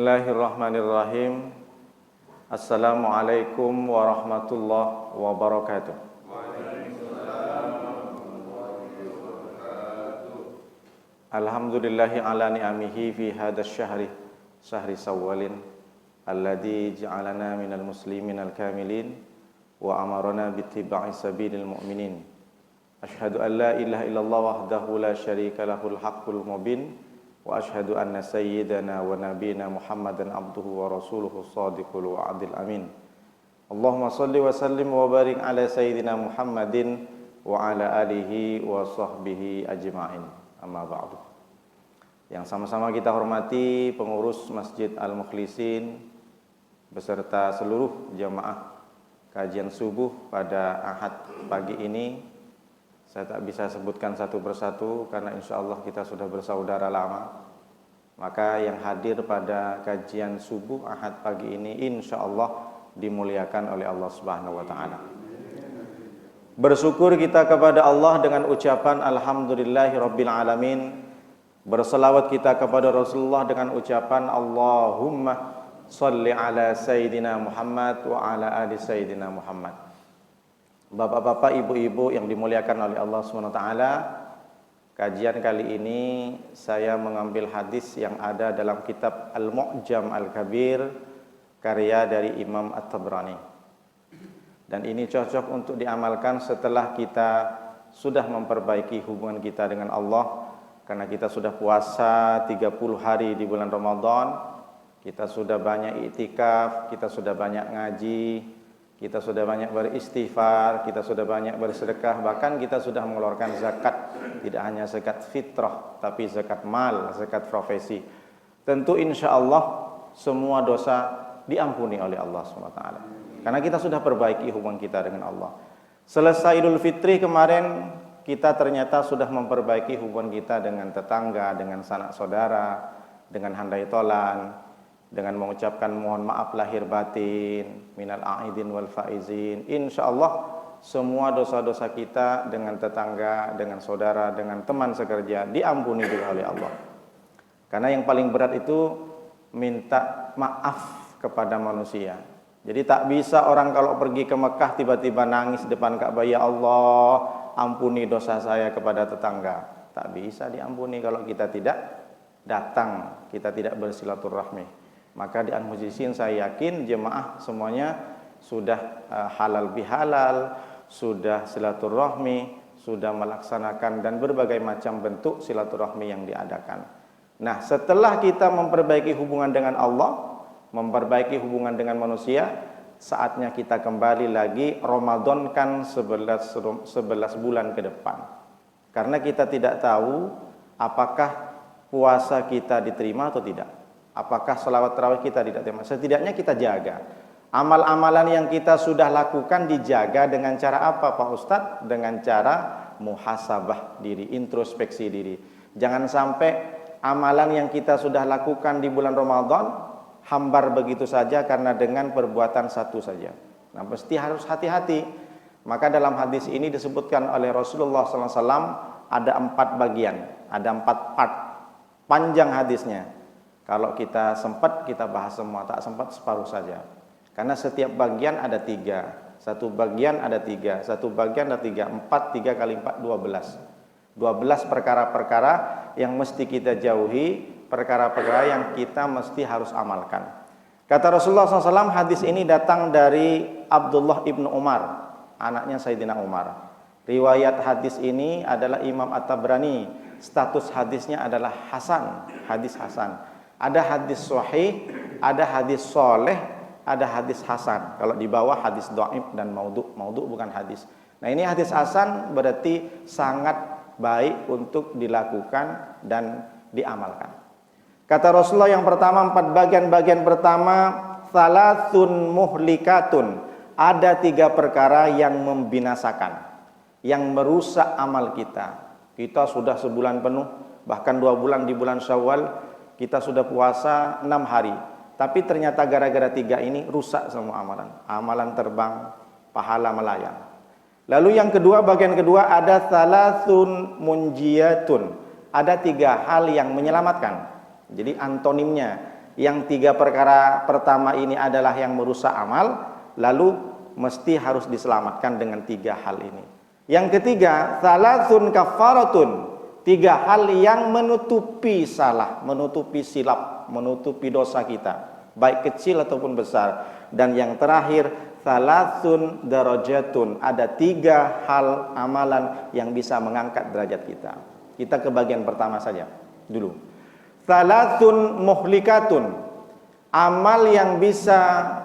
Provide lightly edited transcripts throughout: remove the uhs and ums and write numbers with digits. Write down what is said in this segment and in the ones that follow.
Bismillahirrahmanirrahim. Assalamualaikum warahmatullahi wabarakatuh. Alhamdulillahi ala ni'amihi fi hadzal syahri Syawalin alladzi ja'alana minal muslimin al-kamilin wa amarna bittiba'i sabilil mu'minin. Asyhadu an la ilaha illallah wahdahu la syarika lahul haqqul mubin. Wa asyhadu anna sayyidana wa nabiyana Muhammadan abduhu wa rasuluhu shadiqul wa'dil amin. Allahumma salli wa sallim wa barik ala sayyidina Muhammadin wa ala alihi wa sahbihi ajma'in. Amma ba'du. Yang sama-sama kita hormati pengurus Masjid Al-Mukhlisin beserta seluruh jamaah kajian subuh pada Ahad pagi ini. Saya tak bisa sebutkan satu persatu karena insya Allah kita sudah bersaudara lama. Maka yang hadir pada kajian subuh Ahad pagi ini insya Allah dimuliakan oleh Allah Subhanahu wa Ta'ala. Bersyukur kita kepada Allah dengan ucapan Alhamdulillahi Rabbil Alamin. Berselawat kita kepada Rasulullah dengan ucapan Allahumma salli ala Sayyidina Muhammad wa ala ali Sayyidina Muhammad. Bapak-bapak, ibu-ibu yang dimuliakan oleh Allah SWT, kajian kali ini saya mengambil hadis yang ada dalam kitab Al-Mu'jam Al-Kabir karya dari Imam At-Tabrani. Dan ini cocok untuk diamalkan setelah kita sudah memperbaiki hubungan kita dengan Allah, karena kita sudah puasa 30 hari di bulan Ramadan, kita sudah banyak iktikaf, kita sudah banyak ngaji, kita sudah banyak beristighfar, kita sudah banyak bersedekah, bahkan kita sudah mengeluarkan zakat, tidak hanya zakat fitrah, tapi zakat mal, zakat profesi. Tentu insya Allah semua dosa diampuni oleh Allah SWT. Karena kita sudah perbaiki hubungan kita dengan Allah. Selesai Idul Fitri kemarin, kita ternyata sudah memperbaiki hubungan kita dengan tetangga, dengan sanak saudara, dengan handai tolan, dengan mengucapkan mohon maaf lahir batin, minal a'idin wal faizin. Insyaallah semua dosa-dosa kita dengan tetangga, dengan saudara, dengan teman sekerja diampuni juga oleh Allah. Karena yang paling berat itu minta maaf kepada manusia. Jadi tak bisa orang kalau pergi ke Mekah tiba-tiba nangis depan Ka'bah, ya Allah, ampuni dosa saya kepada tetangga. Tak bisa diampuni kalau kita tidak datang, kita tidak bersilaturahmi. Maka di Al-Mujizin saya yakin jemaah semuanya sudah halal bihalal, sudah silaturahmi, sudah melaksanakan dan berbagai macam bentuk silaturahmi yang diadakan. Nah, setelah kita memperbaiki hubungan dengan Allah, memperbaiki hubungan dengan manusia, saatnya kita kembali lagi Ramadan kan 11 bulan ke depan. Karena kita tidak tahu apakah puasa kita diterima atau tidak. Apakah selawat tarawih kita tidak terima? Setidaknya kita jaga. Amal-amalan yang kita sudah lakukan dijaga dengan cara apa Pak Ustadz? Dengan cara muhasabah diri, introspeksi diri. Jangan sampai amalan yang kita sudah lakukan di bulan Ramadan hambar begitu saja karena dengan perbuatan satu saja. Nah, mesti harus hati-hati. Maka dalam hadis ini disebutkan oleh Rasulullah SAW ada 4 bagian, ada 4 part. Panjang hadisnya. Kalau kita sempat kita bahas semua, tak sempat separuh saja. Karena setiap bagian ada 3. Satu bagian ada 3, satu bagian ada 3, 4, 3 kali 4, 12. 12 perkara-perkara yang mesti kita jauhi, perkara-perkara yang kita mesti harus amalkan. Kata Rasulullah SAW, hadis ini datang dari Abdullah ibnu Umar, anaknya Sayyidina Umar. Riwayat hadis ini adalah Imam At-Tabrani. Status hadisnya adalah Hasan, hadis Hasan. Ada hadis sahih, ada hadis soleh, ada hadis hasan. Kalau di bawah hadis dhaif dan maudhu. Maudhu bukan hadis. Nah, ini hadis hasan berarti sangat baik untuk dilakukan dan diamalkan. Kata Rasulullah yang pertama, 4 bagian pertama, salatsun muhlikatun. Ada 3 perkara yang membinasakan, yang merusak amal kita. Kita sudah sebulan penuh, bahkan 2 bulan di bulan Syawal, kita sudah puasa 6 hari, tapi ternyata gara-gara 3 ini rusak semua amalan. Amalan terbang, pahala melayang. Lalu yang kedua, bagian kedua ada salasun munjiyatun. Ada 3 hal yang menyelamatkan. Jadi antonimnya, Yang 3 perkara pertama ini adalah yang merusak amal, lalu mesti harus diselamatkan dengan 3 hal ini. Yang ketiga, salasun kafaratun, 3 hal yang menutupi salah, menutupi silap, menutupi dosa kita, baik kecil ataupun besar. Dan yang terakhir, salasun darajatun, ada 3 hal amalan yang bisa mengangkat derajat kita. Kita ke bagian pertama saja dulu. Salasun muhlikatun, amal yang bisa,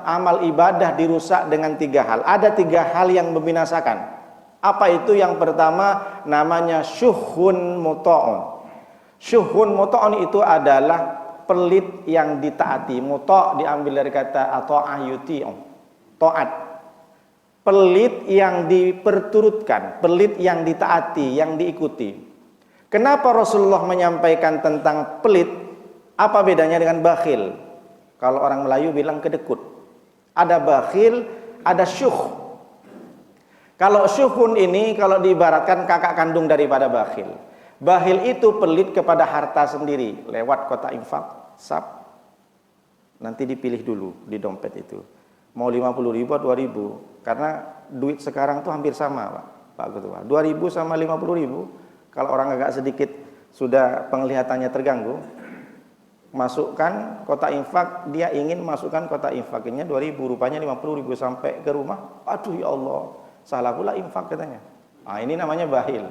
amal ibadah dirusak dengan 3 hal. Ada 3 hal yang membinasakan. Apa itu? Yang pertama namanya syuhun muta'un. Syuhun muta'un itu adalah pelit yang ditaati. Muta' diambil dari kata ata'ah yuti'u, taat. Pelit yang diperturutkan, pelit yang ditaati, yang diikuti. Kenapa Rasulullah menyampaikan tentang pelit? Apa bedanya dengan bakhil? Kalau orang Melayu bilang kedekut. Ada bakhil, ada syuh. Kalau syuhun ini, kalau diibaratkan kakak kandung daripada bakhil. Bakhil itu pelit kepada harta sendiri, lewat kotak infak, sap. Nanti dipilih dulu di dompet itu. Mau 50.000 atau 2.000. Karena duit sekarang tuh hampir sama, Pak Ketua. 2.000 sama 50.000. Kalau orang agak sedikit sudah penglihatannya terganggu, masukkan kotak infak, dia ingin masukkan kotak infaknya 2.000, rupanya 50.000, sampai ke rumah, aduh ya Allah, salah pula infak katanya. Nah, ini namanya bakhil,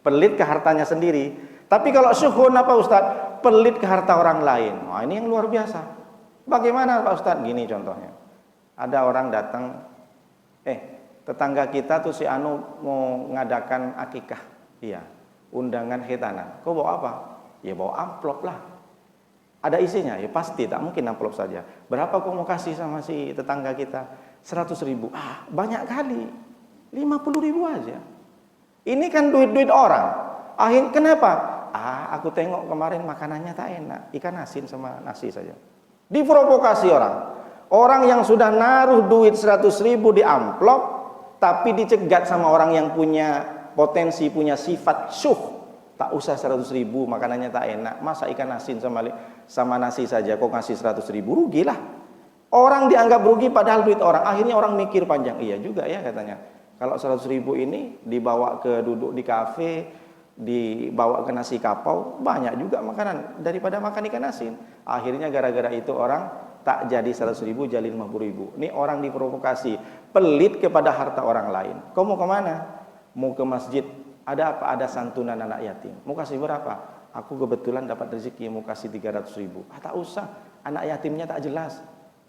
pelit ke hartanya sendiri. Tapi kalau syuhun apa Ustaz? Pelit ke harta orang lain. Nah, ini yang luar biasa. Bagaimana Pak Ustaz? Gini contohnya, ada orang datang, tetangga kita tuh si Anu mau ngadakan akikah, iya, undangan khitanan. Kau bawa apa? Ya bawa amplop lah. Ada isinya? Ya pasti, tak mungkin amplop saja. Berapa kau mau kasih sama si tetangga kita? 100.000. Ah, banyak kali. 50.000 aja. Ini kan duit-duit orang. Akhirnya kenapa? Ah, aku tengok kemarin makanannya tak enak. Ikan asin sama nasi saja. Diprovokasi orang. Orang yang sudah naruh duit 100.000 di amplop, tapi dicegat sama orang yang punya potensi, punya sifat syuh. Tak usah 100.000, makanannya tak enak, masa ikan asin sama nasi saja kok ngasih 100.000, rugilah. Orang dianggap rugi padahal duit orang. Akhirnya orang mikir panjang, iya juga ya katanya, kalau 100.000 ini dibawa ke duduk di kafe, dibawa ke nasi kapau, banyak juga makanan daripada makan ikan asin. Akhirnya gara-gara itu orang tak jadi 100.000, jadi 50.000. Ini orang diprovokasi, pelit kepada harta orang lain. Kau mau kemana? Mau ke masjid, ada apa? Ada santunan anak yatim. Mau kasih berapa? Aku kebetulan dapat rezeki, mau kasih 300.000. Ah, tak usah, anak yatimnya tak jelas.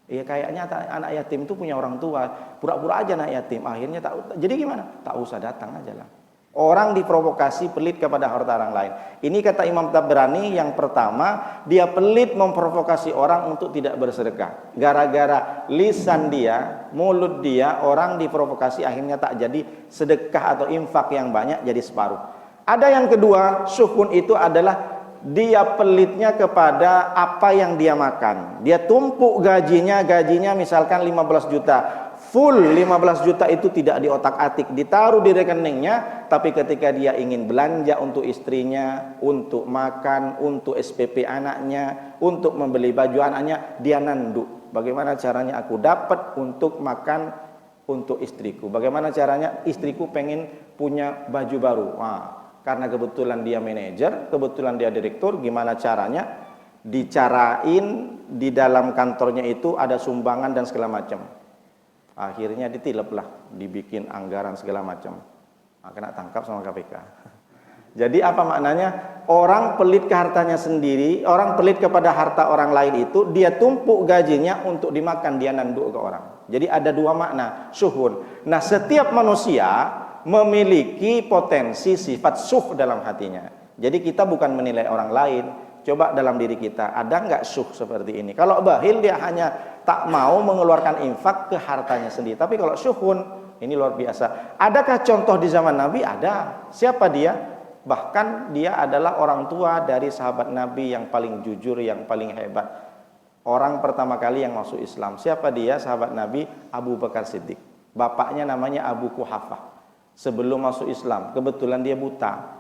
Ya kayaknya anak yatim itu punya orang tua, pura-pura aja anak yatim. Akhirnya tak, jadi gimana? Tak usah, datang aja lah. Orang diprovokasi pelit kepada harta orang lain. Ini kata Imam Tabrani, yang pertama, dia pelit memprovokasi orang untuk tidak bersedekah. Gara-gara lisan dia, mulut dia, orang diprovokasi akhirnya tak jadi sedekah atau infak yang banyak, jadi separuh. Ada yang kedua, syuhun itu adalah dia pelitnya kepada apa yang dia makan. Dia tumpuk gajinya misalkan 15 juta. Full 15 juta itu tidak diotak-atik, ditaruh di rekeningnya, tapi ketika dia ingin belanja untuk istrinya, untuk makan, untuk SPP anaknya, untuk membeli baju anaknya, dia nanduk. Bagaimana caranya aku dapat untuk makan untuk istriku? Bagaimana caranya istriku pengen punya baju baru? Nah, karena kebetulan dia manajer, kebetulan dia direktur, gimana caranya? Dicarain di dalam kantornya itu ada sumbangan dan segala macam. Akhirnya ditilep lah, dibikin anggaran segala macam. Nah, kena tangkap sama KPK. Jadi apa maknanya? Orang pelit ke hartanya sendiri, orang pelit kepada harta orang lain itu, dia tumpuk gajinya untuk dimakan, dia nanduk ke orang. Jadi ada 2 makna, syuhun. Nah, setiap manusia memiliki potensi sifat syuh dalam hatinya. Jadi kita bukan menilai orang lain, coba dalam diri kita, ada nggak syuh seperti ini? Kalau bakhil dia hanya tak mau mengeluarkan infak ke hartanya sendiri. Tapi kalau syuhun, ini luar biasa. Adakah contoh di zaman Nabi? Ada. Siapa dia? Bahkan dia adalah orang tua dari sahabat Nabi yang paling jujur, yang paling hebat. Orang pertama kali yang masuk Islam. Siapa dia? Sahabat Nabi Abu Bakar Siddiq. Bapaknya namanya Abu Quhafah. Sebelum masuk Islam, kebetulan dia buta.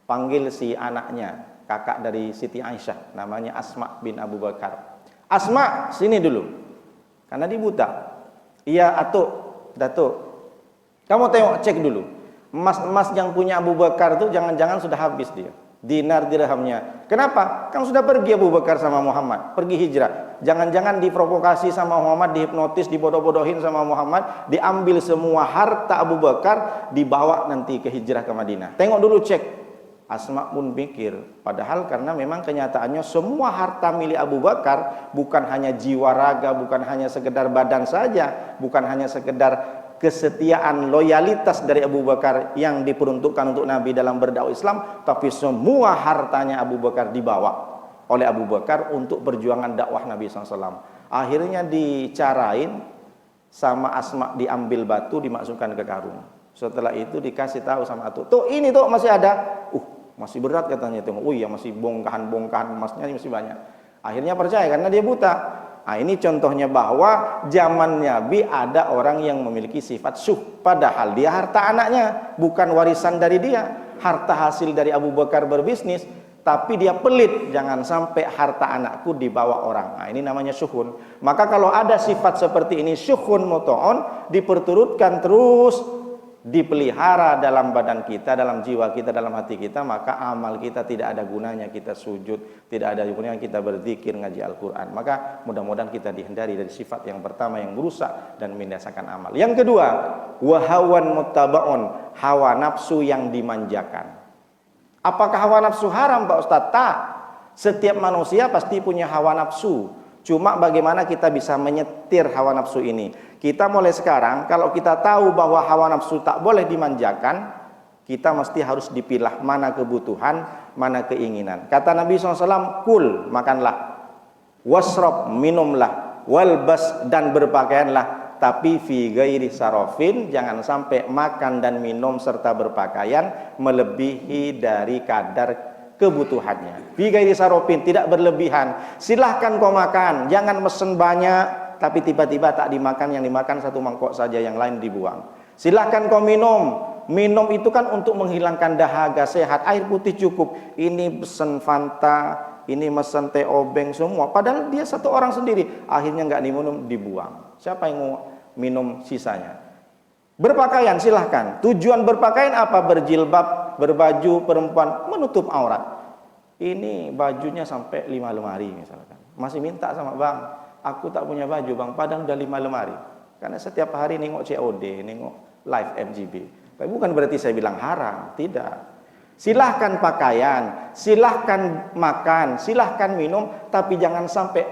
Panggil si anaknya, kakak dari Siti Aisyah, namanya Asma bin Abu Bakar. Asma, sini dulu. Karena dia buta. Iya, Atuk, Datuk. Kamu tengok, cek dulu. Emas-emas yang punya Abu Bakar itu jangan-jangan sudah habis dia. Dinar dirhamnya. Kenapa? Kan sudah pergi Abu Bakar sama Muhammad, pergi hijrah. Jangan-jangan diprovokasi sama Muhammad, dihipnotis, dibodoh-bodohin sama Muhammad, diambil semua harta Abu Bakar, dibawa nanti ke hijrah ke Madinah. Tengok dulu, cek. Asma pun pikir, padahal karena memang kenyataannya semua harta milik Abu Bakar bukan hanya jiwa raga, bukan hanya sekedar badan saja, bukan hanya sekedar kesetiaan, loyalitas dari Abu Bakar yang diperuntukkan untuk Nabi dalam berdakwah Islam, tapi semua hartanya Abu Bakar dibawa oleh Abu Bakar untuk perjuangan dakwah Nabi SAW. Akhirnya dicarain sama Asma, diambil batu, dimasukkan ke karung. Setelah itu dikasih tahu sama Atuk, tuh ini tuh masih ada. Masih berat katanya, tengok. Oh iya, masih bongkahan-bongkahan emasnya masih banyak. Akhirnya percaya karena dia buta. Nah, ini contohnya bahwa zaman Nabi ada orang yang memiliki sifat syuh, padahal dia harta anaknya, bukan warisan dari dia, harta hasil dari Abu Bakar berbisnis, tapi dia pelit, jangan sampai harta anakku dibawa orang. Nah, ini namanya syuhun. Maka kalau ada sifat seperti ini, syuhun muto'on, diperturutkan terus, dipelihara dalam badan kita, dalam jiwa kita, dalam hati kita, maka amal kita tidak ada gunanya kita sujud, tidak ada gunanya kita berzikir, ngaji Al-Quran. Maka mudah-mudahan kita dihindari dari sifat yang pertama yang merusak dan membinasakan amal. Yang kedua, wahawan muttabaun, hawa nafsu yang dimanjakan. Apakah hawa nafsu haram, Pak Ustadz? Tak. Setiap manusia pasti punya hawa nafsu. Cuma bagaimana kita bisa menyetir hawa nafsu ini? Kita mulai sekarang, kalau kita tahu bahwa hawa nafsu tak boleh dimanjakan, kita mesti harus dipilah mana kebutuhan, mana keinginan. Kata Nabi SAW, kul, makanlah, wasrob, minumlah, walbas, dan berpakaianlah, tapi fi ghairi sarofin, jangan sampai makan dan minum serta berpakaian melebihi dari kadar kebutuhannya. Fi ghairi sarofin, tidak berlebihan. Silahkan kau makan, jangan mesen banyak, tapi tiba-tiba tak dimakan, yang dimakan satu mangkok saja, yang lain dibuang. Silahkan kau minum. Minum itu kan untuk menghilangkan dahaga, sehat, air putih cukup. Ini pesen Fanta, ini mesen teh obeng semua. Padahal dia satu orang sendiri. Akhirnya nggak diminum, dibuang. Siapa yang mau minum sisanya? Berpakaian silahkan. Tujuan berpakaian apa? Berjilbab, berbaju perempuan, menutup aurat. Ini bajunya sampai 5 lemari misalkan. Masih minta sama bang, aku tak punya baju bang, padahal udah 5 lemari. Karena setiap hari nengok COD, nengok live FGB. Tapi bukan berarti saya bilang haram, tidak. Silahkan pakaian, silahkan makan, silahkan minum, tapi jangan sampai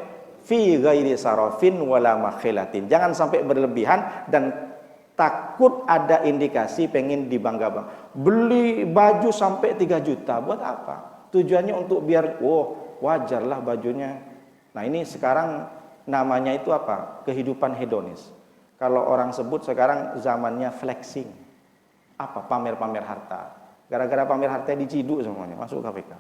fi ghairi sarafin wala makhilatin. Jangan sampai berlebihan dan takut ada indikasi pengen dibangga-bangga. Beli baju sampai 3 juta, buat apa? Tujuannya untuk biar, wajarlah bajunya. Nah ini sekarang namanya itu apa? Kehidupan hedonis. Kalau orang sebut sekarang zamannya flexing. Apa? Pamer-pamer harta. Gara-gara pamer harta diciduk semuanya, masuk KPK.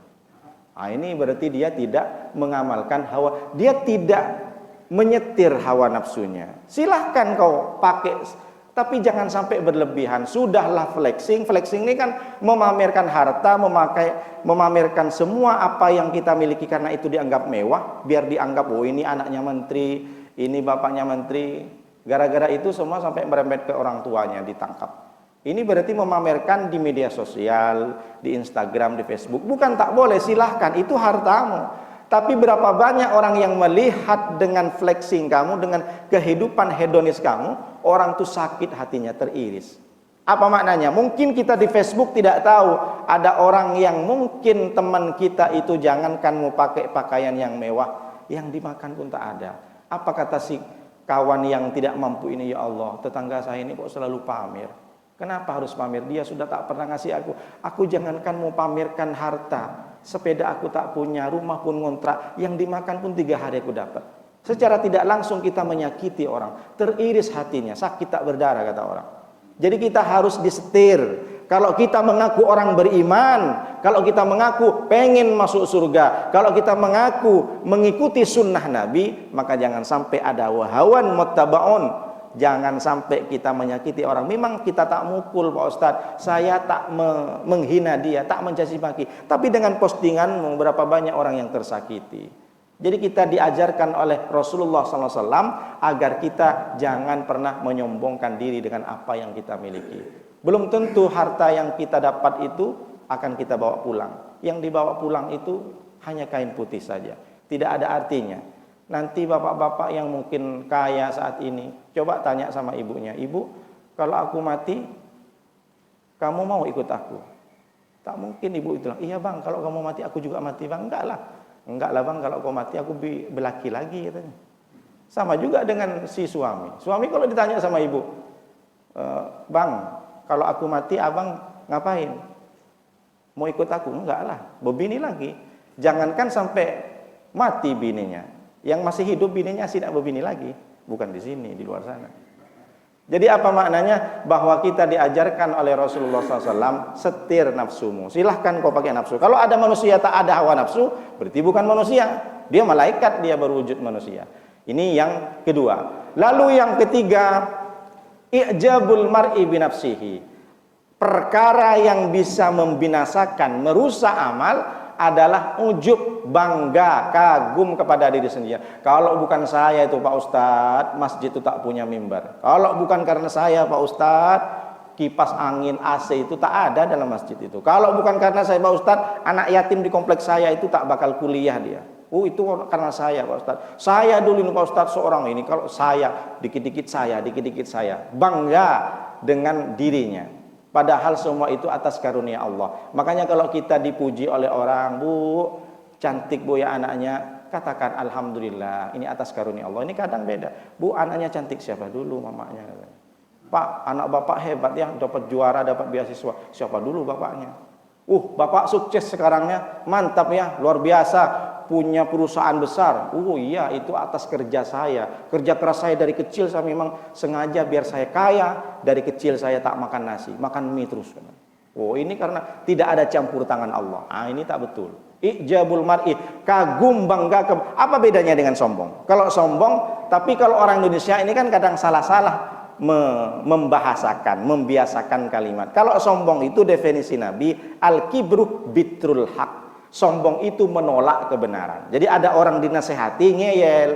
Nah, ini berarti dia tidak mengamalkan hawa, dia tidak menyetir hawa nafsunya. Silahkan kau pakai, tapi jangan sampai berlebihan. Sudahlah flexing. Flexing ini kan memamerkan harta, memamerkan semua apa yang kita miliki karena itu dianggap mewah, biar dianggap ini anaknya menteri, ini bapaknya menteri. Gara-gara itu semua sampai merembet ke orang tuanya, ditangkap. Ini berarti memamerkan di media sosial, di Instagram, di Facebook. Bukan tak boleh, silahkan, itu hartamu. Tapi berapa banyak orang yang melihat dengan flexing kamu, dengan kehidupan hedonis kamu, orang itu sakit hatinya, teriris. Apa maknanya? Mungkin kita di Facebook tidak tahu, ada orang yang mungkin teman kita itu jangankan mau pakai pakaian yang mewah, yang dimakan pun tak ada. Apa kata si kawan yang tidak mampu ini, ya Allah, tetangga saya ini kok selalu pamer. Kenapa harus pamer? Dia sudah tak pernah ngasih aku. Aku jangankan mau pamerkan harta, sepeda aku tak punya, rumah pun ngontrak, yang dimakan pun 3 hari aku dapat. Secara tidak langsung kita menyakiti orang, teriris hatinya, sakit tak berdarah kata orang. Jadi kita harus disetir. Kalau kita mengaku orang beriman, kalau kita mengaku pengen masuk surga, kalau kita mengaku mengikuti sunnah Nabi, maka jangan sampai ada wahawan muttabaun. Jangan sampai kita menyakiti orang. Memang kita tak mukul Pak Ustadz, saya tak menghina dia, tak mencaci maki. Tapi dengan postingan berapa banyak orang yang tersakiti. Jadi kita diajarkan oleh Rasulullah SAW agar kita jangan pernah menyombongkan diri dengan apa yang kita miliki. Belum tentu harta yang kita dapat itu akan kita bawa pulang. Yang dibawa pulang itu hanya kain putih saja, tidak ada artinya. Nanti bapak-bapak yang mungkin kaya saat ini, coba tanya sama ibunya, ibu, kalau aku mati, kamu mau ikut aku? Tak mungkin ibu itu bilang, iya bang, kalau kamu mati aku juga mati bang. Enggak lah bang, kalau kau mati aku berlaki lagi katanya. Sama juga dengan si suami. Suami kalau ditanya sama ibu, bang, kalau aku mati abang ngapain? Mau ikut aku? Enggak lah, berbini lagi. Jangankan sampai mati bininya, yang masih hidup bininya tidak berbini lagi. Bukan di sini, di luar sana. Jadi apa maknanya? Bahwa kita diajarkan oleh Rasulullah SAW, setir nafsumu. Silahkan kau pakai nafsu. Kalau ada manusia tak ada hawa nafsu, berarti bukan manusia. Dia malaikat, dia berwujud manusia. Ini yang kedua. Lalu yang ketiga, i'jabul mar'i binafsihi. Perkara yang bisa membinasakan, merusak amal adalah ujub, bangga, kagum kepada diri sendiri. Kalau bukan saya itu Pak Ustadz, masjid itu tak punya mimbar. Kalau bukan karena saya Pak Ustadz, kipas angin AC itu tak ada dalam masjid itu. Kalau bukan karena saya Pak Ustadz, anak yatim di kompleks saya itu tak bakal kuliah dia. Oh itu karena saya Pak Ustadz. Saya dulu Pak Ustadz seorang ini. Kalau saya, dikit-dikit saya. Bangga dengan dirinya. Padahal semua itu atas karunia Allah. Makanya kalau kita dipuji oleh orang, bu, cantik bu ya anaknya, katakan alhamdulillah, ini atas karunia Allah. Ini kadang beda. Bu, anaknya cantik, siapa dulu mamanya? Pak, anak bapak hebat ya, dapat juara, dapat beasiswa. Siapa dulu bapaknya? Bapak sukses sekarangnya, mantap ya, luar biasa. Punya perusahaan besar. Iya, itu atas kerja saya. Kerja keras saya dari kecil, saya memang sengaja biar saya kaya. Dari kecil saya tak makan nasi, makan mie terus. Ini karena tidak ada campur tangan Allah. Ini tak betul. Ijabul mar'i, kagum, bangga. Apa bedanya dengan sombong? Kalau sombong, tapi kalau orang Indonesia ini kan kadang salah-salah membahasakan, membiasakan kalimat. Kalau sombong itu definisi Nabi, al-kibru bitrul haq. Sombong itu menolak kebenaran. Jadi ada orang dinasehati ngeyel,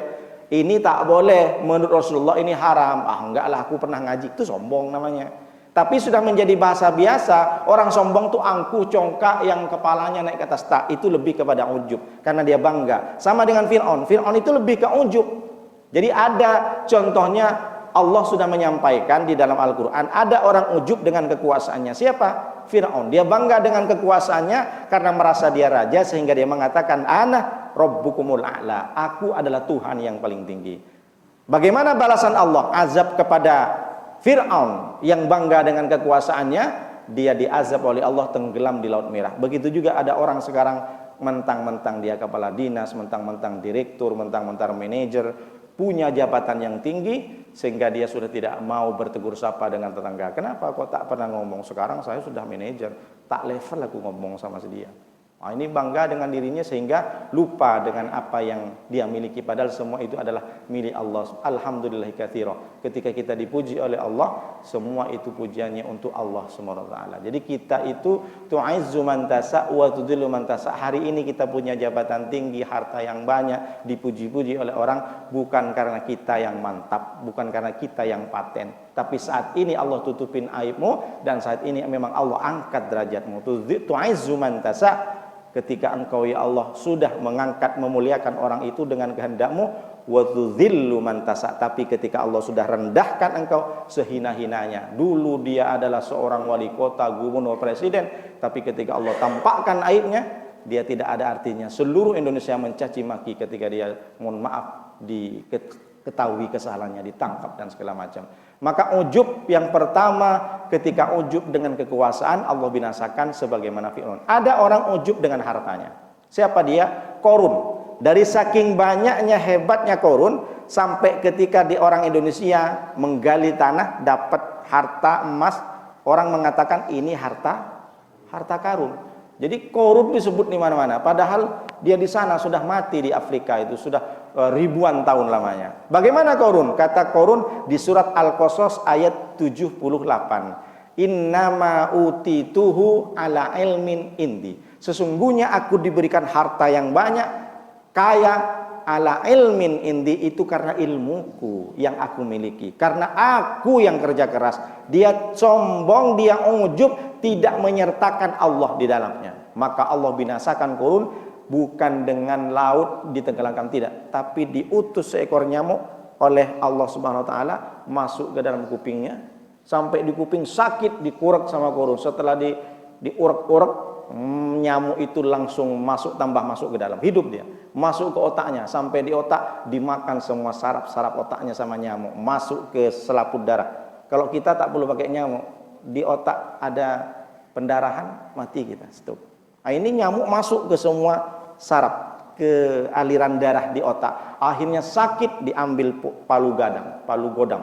ini tak boleh, menurut Rasulullah ini haram. Enggak lah, aku pernah ngaji. Itu sombong namanya. Tapi sudah menjadi bahasa biasa. Orang sombong tuh angkuh, congkak, yang kepalanya naik ke atas. Tak, itu lebih kepada ujub, karena dia bangga. Sama dengan Fir'aun. Fir'aun itu lebih ke ujub. Jadi ada contohnya, Allah sudah menyampaikan di dalam Al-Quran, ada orang ujub dengan kekuasaannya. Siapa? Fir'aun. Dia bangga dengan kekuasaannya karena merasa dia raja, sehingga dia mengatakan, ana rabbukumul a'la, aku adalah Tuhan yang paling tinggi. Bagaimana balasan Allah? Azab kepada Fir'aun yang bangga dengan kekuasaannya, dia diazab oleh Allah, tenggelam di Laut Merah. Begitu juga ada orang sekarang, mentang-mentang dia kepala dinas, mentang-mentang direktur, mentang-mentang manajer, punya jabatan yang tinggi, sehingga dia sudah tidak mau bertegur sapa dengan tetangga. Kenapa kok tak pernah ngomong? Sekarang saya sudah manajer, tak level aku ngomong sama dia. Ini bangga dengan dirinya sehingga lupa dengan apa yang dia miliki, padahal semua itu adalah milik Allah. Alhamdulillah katsira. Ketika kita dipuji oleh Allah, semua itu pujiannya untuk Allah Subhanahu wa taala. Jadi kita itu tu'izzu man tasa' wa tudhillu man tasa'. Hari ini kita punya jabatan tinggi, harta yang banyak, dipuji-puji oleh orang bukan karena kita yang mantap, bukan karena kita yang paten. Tapi saat ini Allah tutupin aibmu, dan saat ini memang Allah angkat derajatmu. Tu'izzu man tasa'. Ketika engkau ya Allah sudah mengangkat, memuliakan orang itu dengan kehendakmu, wa tudzillu man tasa'. Tapi ketika Allah sudah rendahkan engkau sehina-hinanya. Dulu dia adalah seorang wali kota, gubernur, presiden, tapi ketika Allah tampakkan aibnya, dia tidak ada artinya. Seluruh Indonesia mencaci maki ketika dia mohon maaf, diketahui kesalahannya, ditangkap dan segala macam. Maka ujub yang pertama, ketika ujub dengan kekuasaan, Allah binasakan sebagaimana Fir'aun. Ada orang ujub dengan hartanya. Siapa dia? Korun. Dari saking banyaknya, hebatnya Korun, sampai ketika di orang Indonesia menggali tanah, dapat harta emas, orang mengatakan ini harta karun. Jadi Korun disebut di mana-mana, padahal dia di sana sudah mati di Afrika, itu sudah ribuan tahun lamanya. Bagaimana Korun? Kata Korun di surat Al-Qasas ayat 78. Innama utituhu ala ilmin indi. Sesungguhnya aku diberikan harta yang banyak, kaya, ala ilmin indi, itu karena ilmuku yang aku miliki, karena aku yang kerja keras. Dia sombong, dia ujub, tidak menyertakan Allah di dalamnya. Maka Allah binasakan Qarun bukan dengan laut ditenggelamkan, tidak, tapi diutus seekor nyamuk oleh Allah Subhanahu wa taala masuk ke dalam kupingnya, sampai di kuping sakit, dikurek sama Qarun. Setelah diurek-urek, nyamuk itu langsung tambah masuk ke dalam, hidup dia, masuk ke otaknya, sampai di otak dimakan semua saraf-saraf otaknya sama nyamuk, masuk ke selaput darah. Kalau kita tak perlu pakai nyamuk, di otak ada pendarahan, mati kita, stop. Nah, ini nyamuk masuk ke semua saraf, ke aliran darah di otak, akhirnya sakit, diambil palu godam,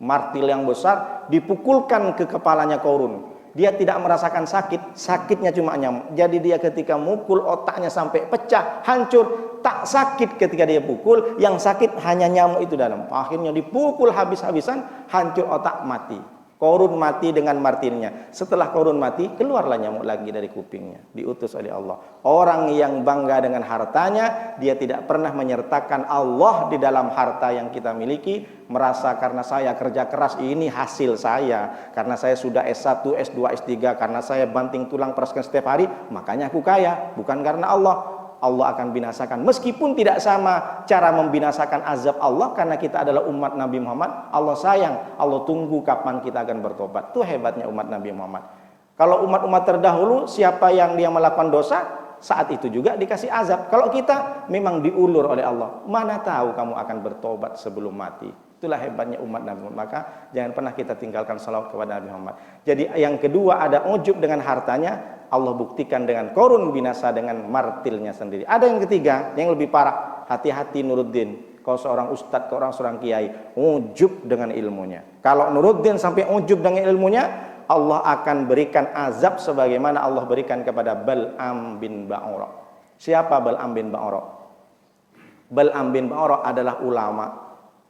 martil yang besar, dipukulkan ke kepalanya Qarun. Dia tidak merasakan sakit, sakitnya cuma nyamuk. Jadi dia ketika mukul, otaknya sampai pecah, hancur, tak sakit ketika dia pukul, yang sakit hanya nyamuk itu dalam. Akhirnya dipukul habis-habisan, hancur otak, mati. Qarun mati dengan martirnya. Setelah Qarun mati, keluarlah nyamuk lagi dari kupingnya, diutus oleh Allah. Orang yang bangga dengan hartanya, dia tidak pernah menyertakan Allah di dalam harta yang kita miliki, merasa karena saya kerja keras, ini hasil saya, karena saya sudah S1, S2, S3, karena saya banting tulang peraskan setiap hari, makanya aku kaya. Bukan karena Allah. Allah akan binasakan, meskipun tidak sama cara membinasakan azab Allah, karena kita adalah umat Nabi Muhammad. Allah sayang, Allah tunggu kapan kita akan bertobat. Itu hebatnya umat Nabi Muhammad. Kalau umat-umat terdahulu, siapa yang dia melakukan dosa, saat itu juga dikasih azab. Kalau kita memang diulur oleh Allah, mana tahu kamu akan bertobat sebelum mati. Itulah hebatnya umat Nabi Muhammad. Maka jangan pernah kita tinggalkan salawat kepada Nabi Muhammad. Jadi yang kedua, ada ujub dengan hartanya, Allah buktikan dengan Qarun binasa dengan martilnya sendiri. Ada yang ketiga, yang lebih parah. Hati-hati Nuruddin, kau seorang ustadz, kau seorang kiai, ujub dengan ilmunya. Kalau Nuruddin sampai ujub dengan ilmunya, Allah akan berikan azab sebagaimana Allah berikan kepada Bal'am bin Ba'ura. Siapa Bal'am bin Ba'ura? Bal'am bin Ba'ura adalah ulama.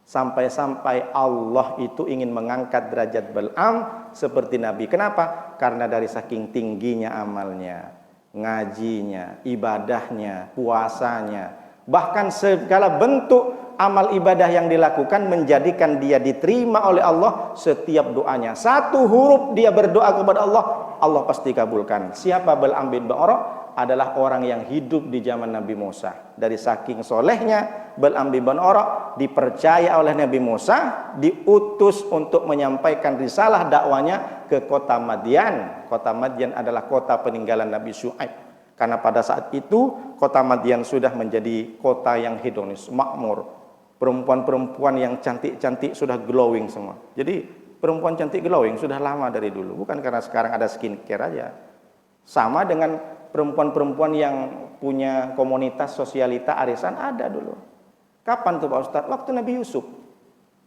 Sampai-sampai Allah itu ingin mengangkat derajat Bal'am seperti Nabi. Kenapa? Karena dari saking tingginya amalnya, ngajinya, ibadahnya, puasanya, bahkan segala bentuk amal ibadah yang dilakukan menjadikan dia diterima oleh Allah setiap doanya. Satu huruf dia berdoa kepada Allah, Allah pasti kabulkan. Siapa Bal'am bin Ba'ura? Adalah orang yang hidup di zaman Nabi Musa. Dari saking solehnya, Bal'am bin Ba'ura dipercaya oleh Nabi Musa, diutus untuk menyampaikan risalah dakwanya ke kota Madian. Kota Madian adalah kota peninggalan Nabi Syuaib. Karena pada saat itu kota Madian sudah menjadi kota yang hedonis, makmur. Perempuan-perempuan yang cantik-cantik sudah glowing semua. Jadi perempuan cantik glowing sudah lama dari dulu, bukan karena sekarang ada skincare aja. Sama dengan perempuan-perempuan yang punya komunitas sosialita arisan ada dulu. Kapan tuh Pak Ustadz? Waktu Nabi Yusuf.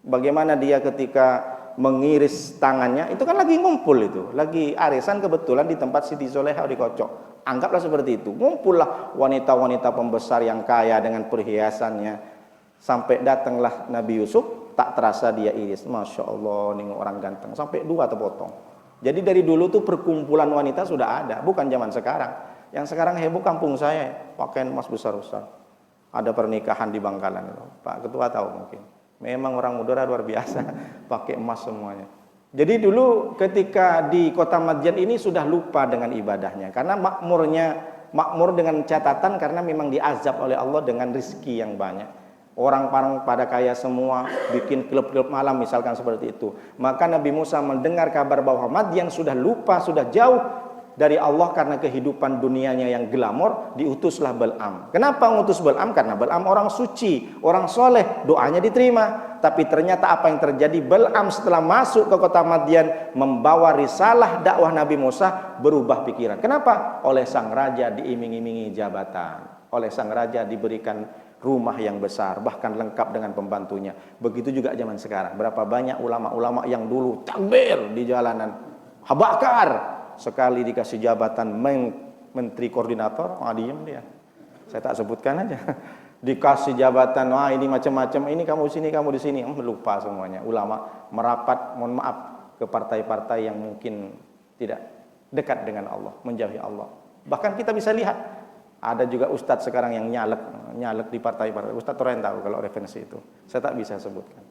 Bagaimana dia ketika mengiris tangannya, itu kan lagi ngumpul itu, lagi arisan kebetulan di tempat Siti Zoleha di Kocok. Anggaplah seperti itu. Ngumpullah wanita-wanita pembesar yang kaya dengan perhiasannya. Sampai datanglah Nabi Yusuf, tak terasa dia iris. Masya Allah, nengok orang ganteng. Sampai 2 terpotong. Jadi dari dulu tuh perkumpulan wanita sudah ada, bukan zaman sekarang. Yang sekarang heboh kampung saya, pakaian emas besar-besar. Ada pernikahan di Bangkalan, Pak Ketua tahu mungkin. Memang orang Madura luar biasa, pakai emas semuanya. Jadi dulu ketika di kota Madian ini sudah lupa dengan ibadahnya, karena makmur dengan catatan karena memang diazab oleh Allah dengan rizki yang banyak. Orang-orang pada kaya semua, bikin klub-klub malam misalkan seperti itu. Maka Nabi Musa mendengar kabar bahwa Madian sudah lupa, sudah jauh dari Allah karena kehidupan dunianya yang glamor, diutuslah Bal'am. Kenapa ngutus Bal'am? Karena Bal'am orang suci, orang soleh, doanya diterima. Tapi ternyata apa yang terjadi? Bal'am setelah masuk ke kota Madian, membawa risalah dakwah Nabi Musa, berubah pikiran. Kenapa? Oleh sang raja diiming-imingi jabatan. Oleh sang raja diberikan rumah yang besar, bahkan lengkap dengan pembantunya. Begitu juga zaman sekarang. Berapa banyak ulama-ulama yang dulu takbir di jalanan, habakar, sekali dikasih jabatan menteri koordinator, diem dia. Saya tak sebutkan aja. Dikasih jabatan, wah ini macam-macam, ini kamu sini, kamu di sini, lupa semuanya. Ulama merapat, mohon maaf, ke partai-partai yang mungkin tidak dekat dengan Allah, menjauhi Allah. Bahkan kita bisa lihat, ada juga ustadz sekarang yang nyalek, nyalek di partai-partai. Ustaz Toren tahu kalau referensi itu. Saya tak bisa sebutkan.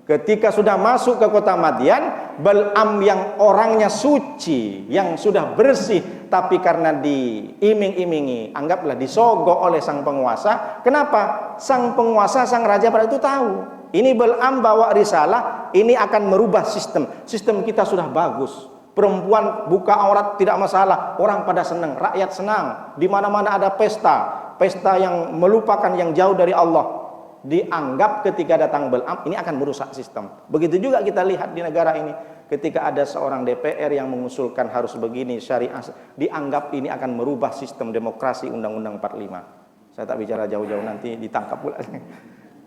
Ketika sudah masuk ke kota Madian, Bal'am yang orangnya suci, yang sudah bersih, tapi karena diiming-imingi, anggaplah disogok oleh sang penguasa. Kenapa? Sang penguasa, sang raja pada itu tahu. Ini Bal'am bawa risalah, ini akan merubah sistem. Sistem kita sudah bagus. Perempuan buka aurat tidak masalah, orang pada senang, rakyat senang. Di mana-mana ada pesta, pesta yang melupakan yang jauh dari Allah. Dianggap ketika datang Bal'am ini akan merusak sistem. Begitu juga kita lihat di negara ini, ketika ada seorang DPR yang mengusulkan harus begini syariah, dianggap ini akan merubah sistem demokrasi Undang-Undang 45. Saya tak bicara jauh-jauh, nanti ditangkap pula.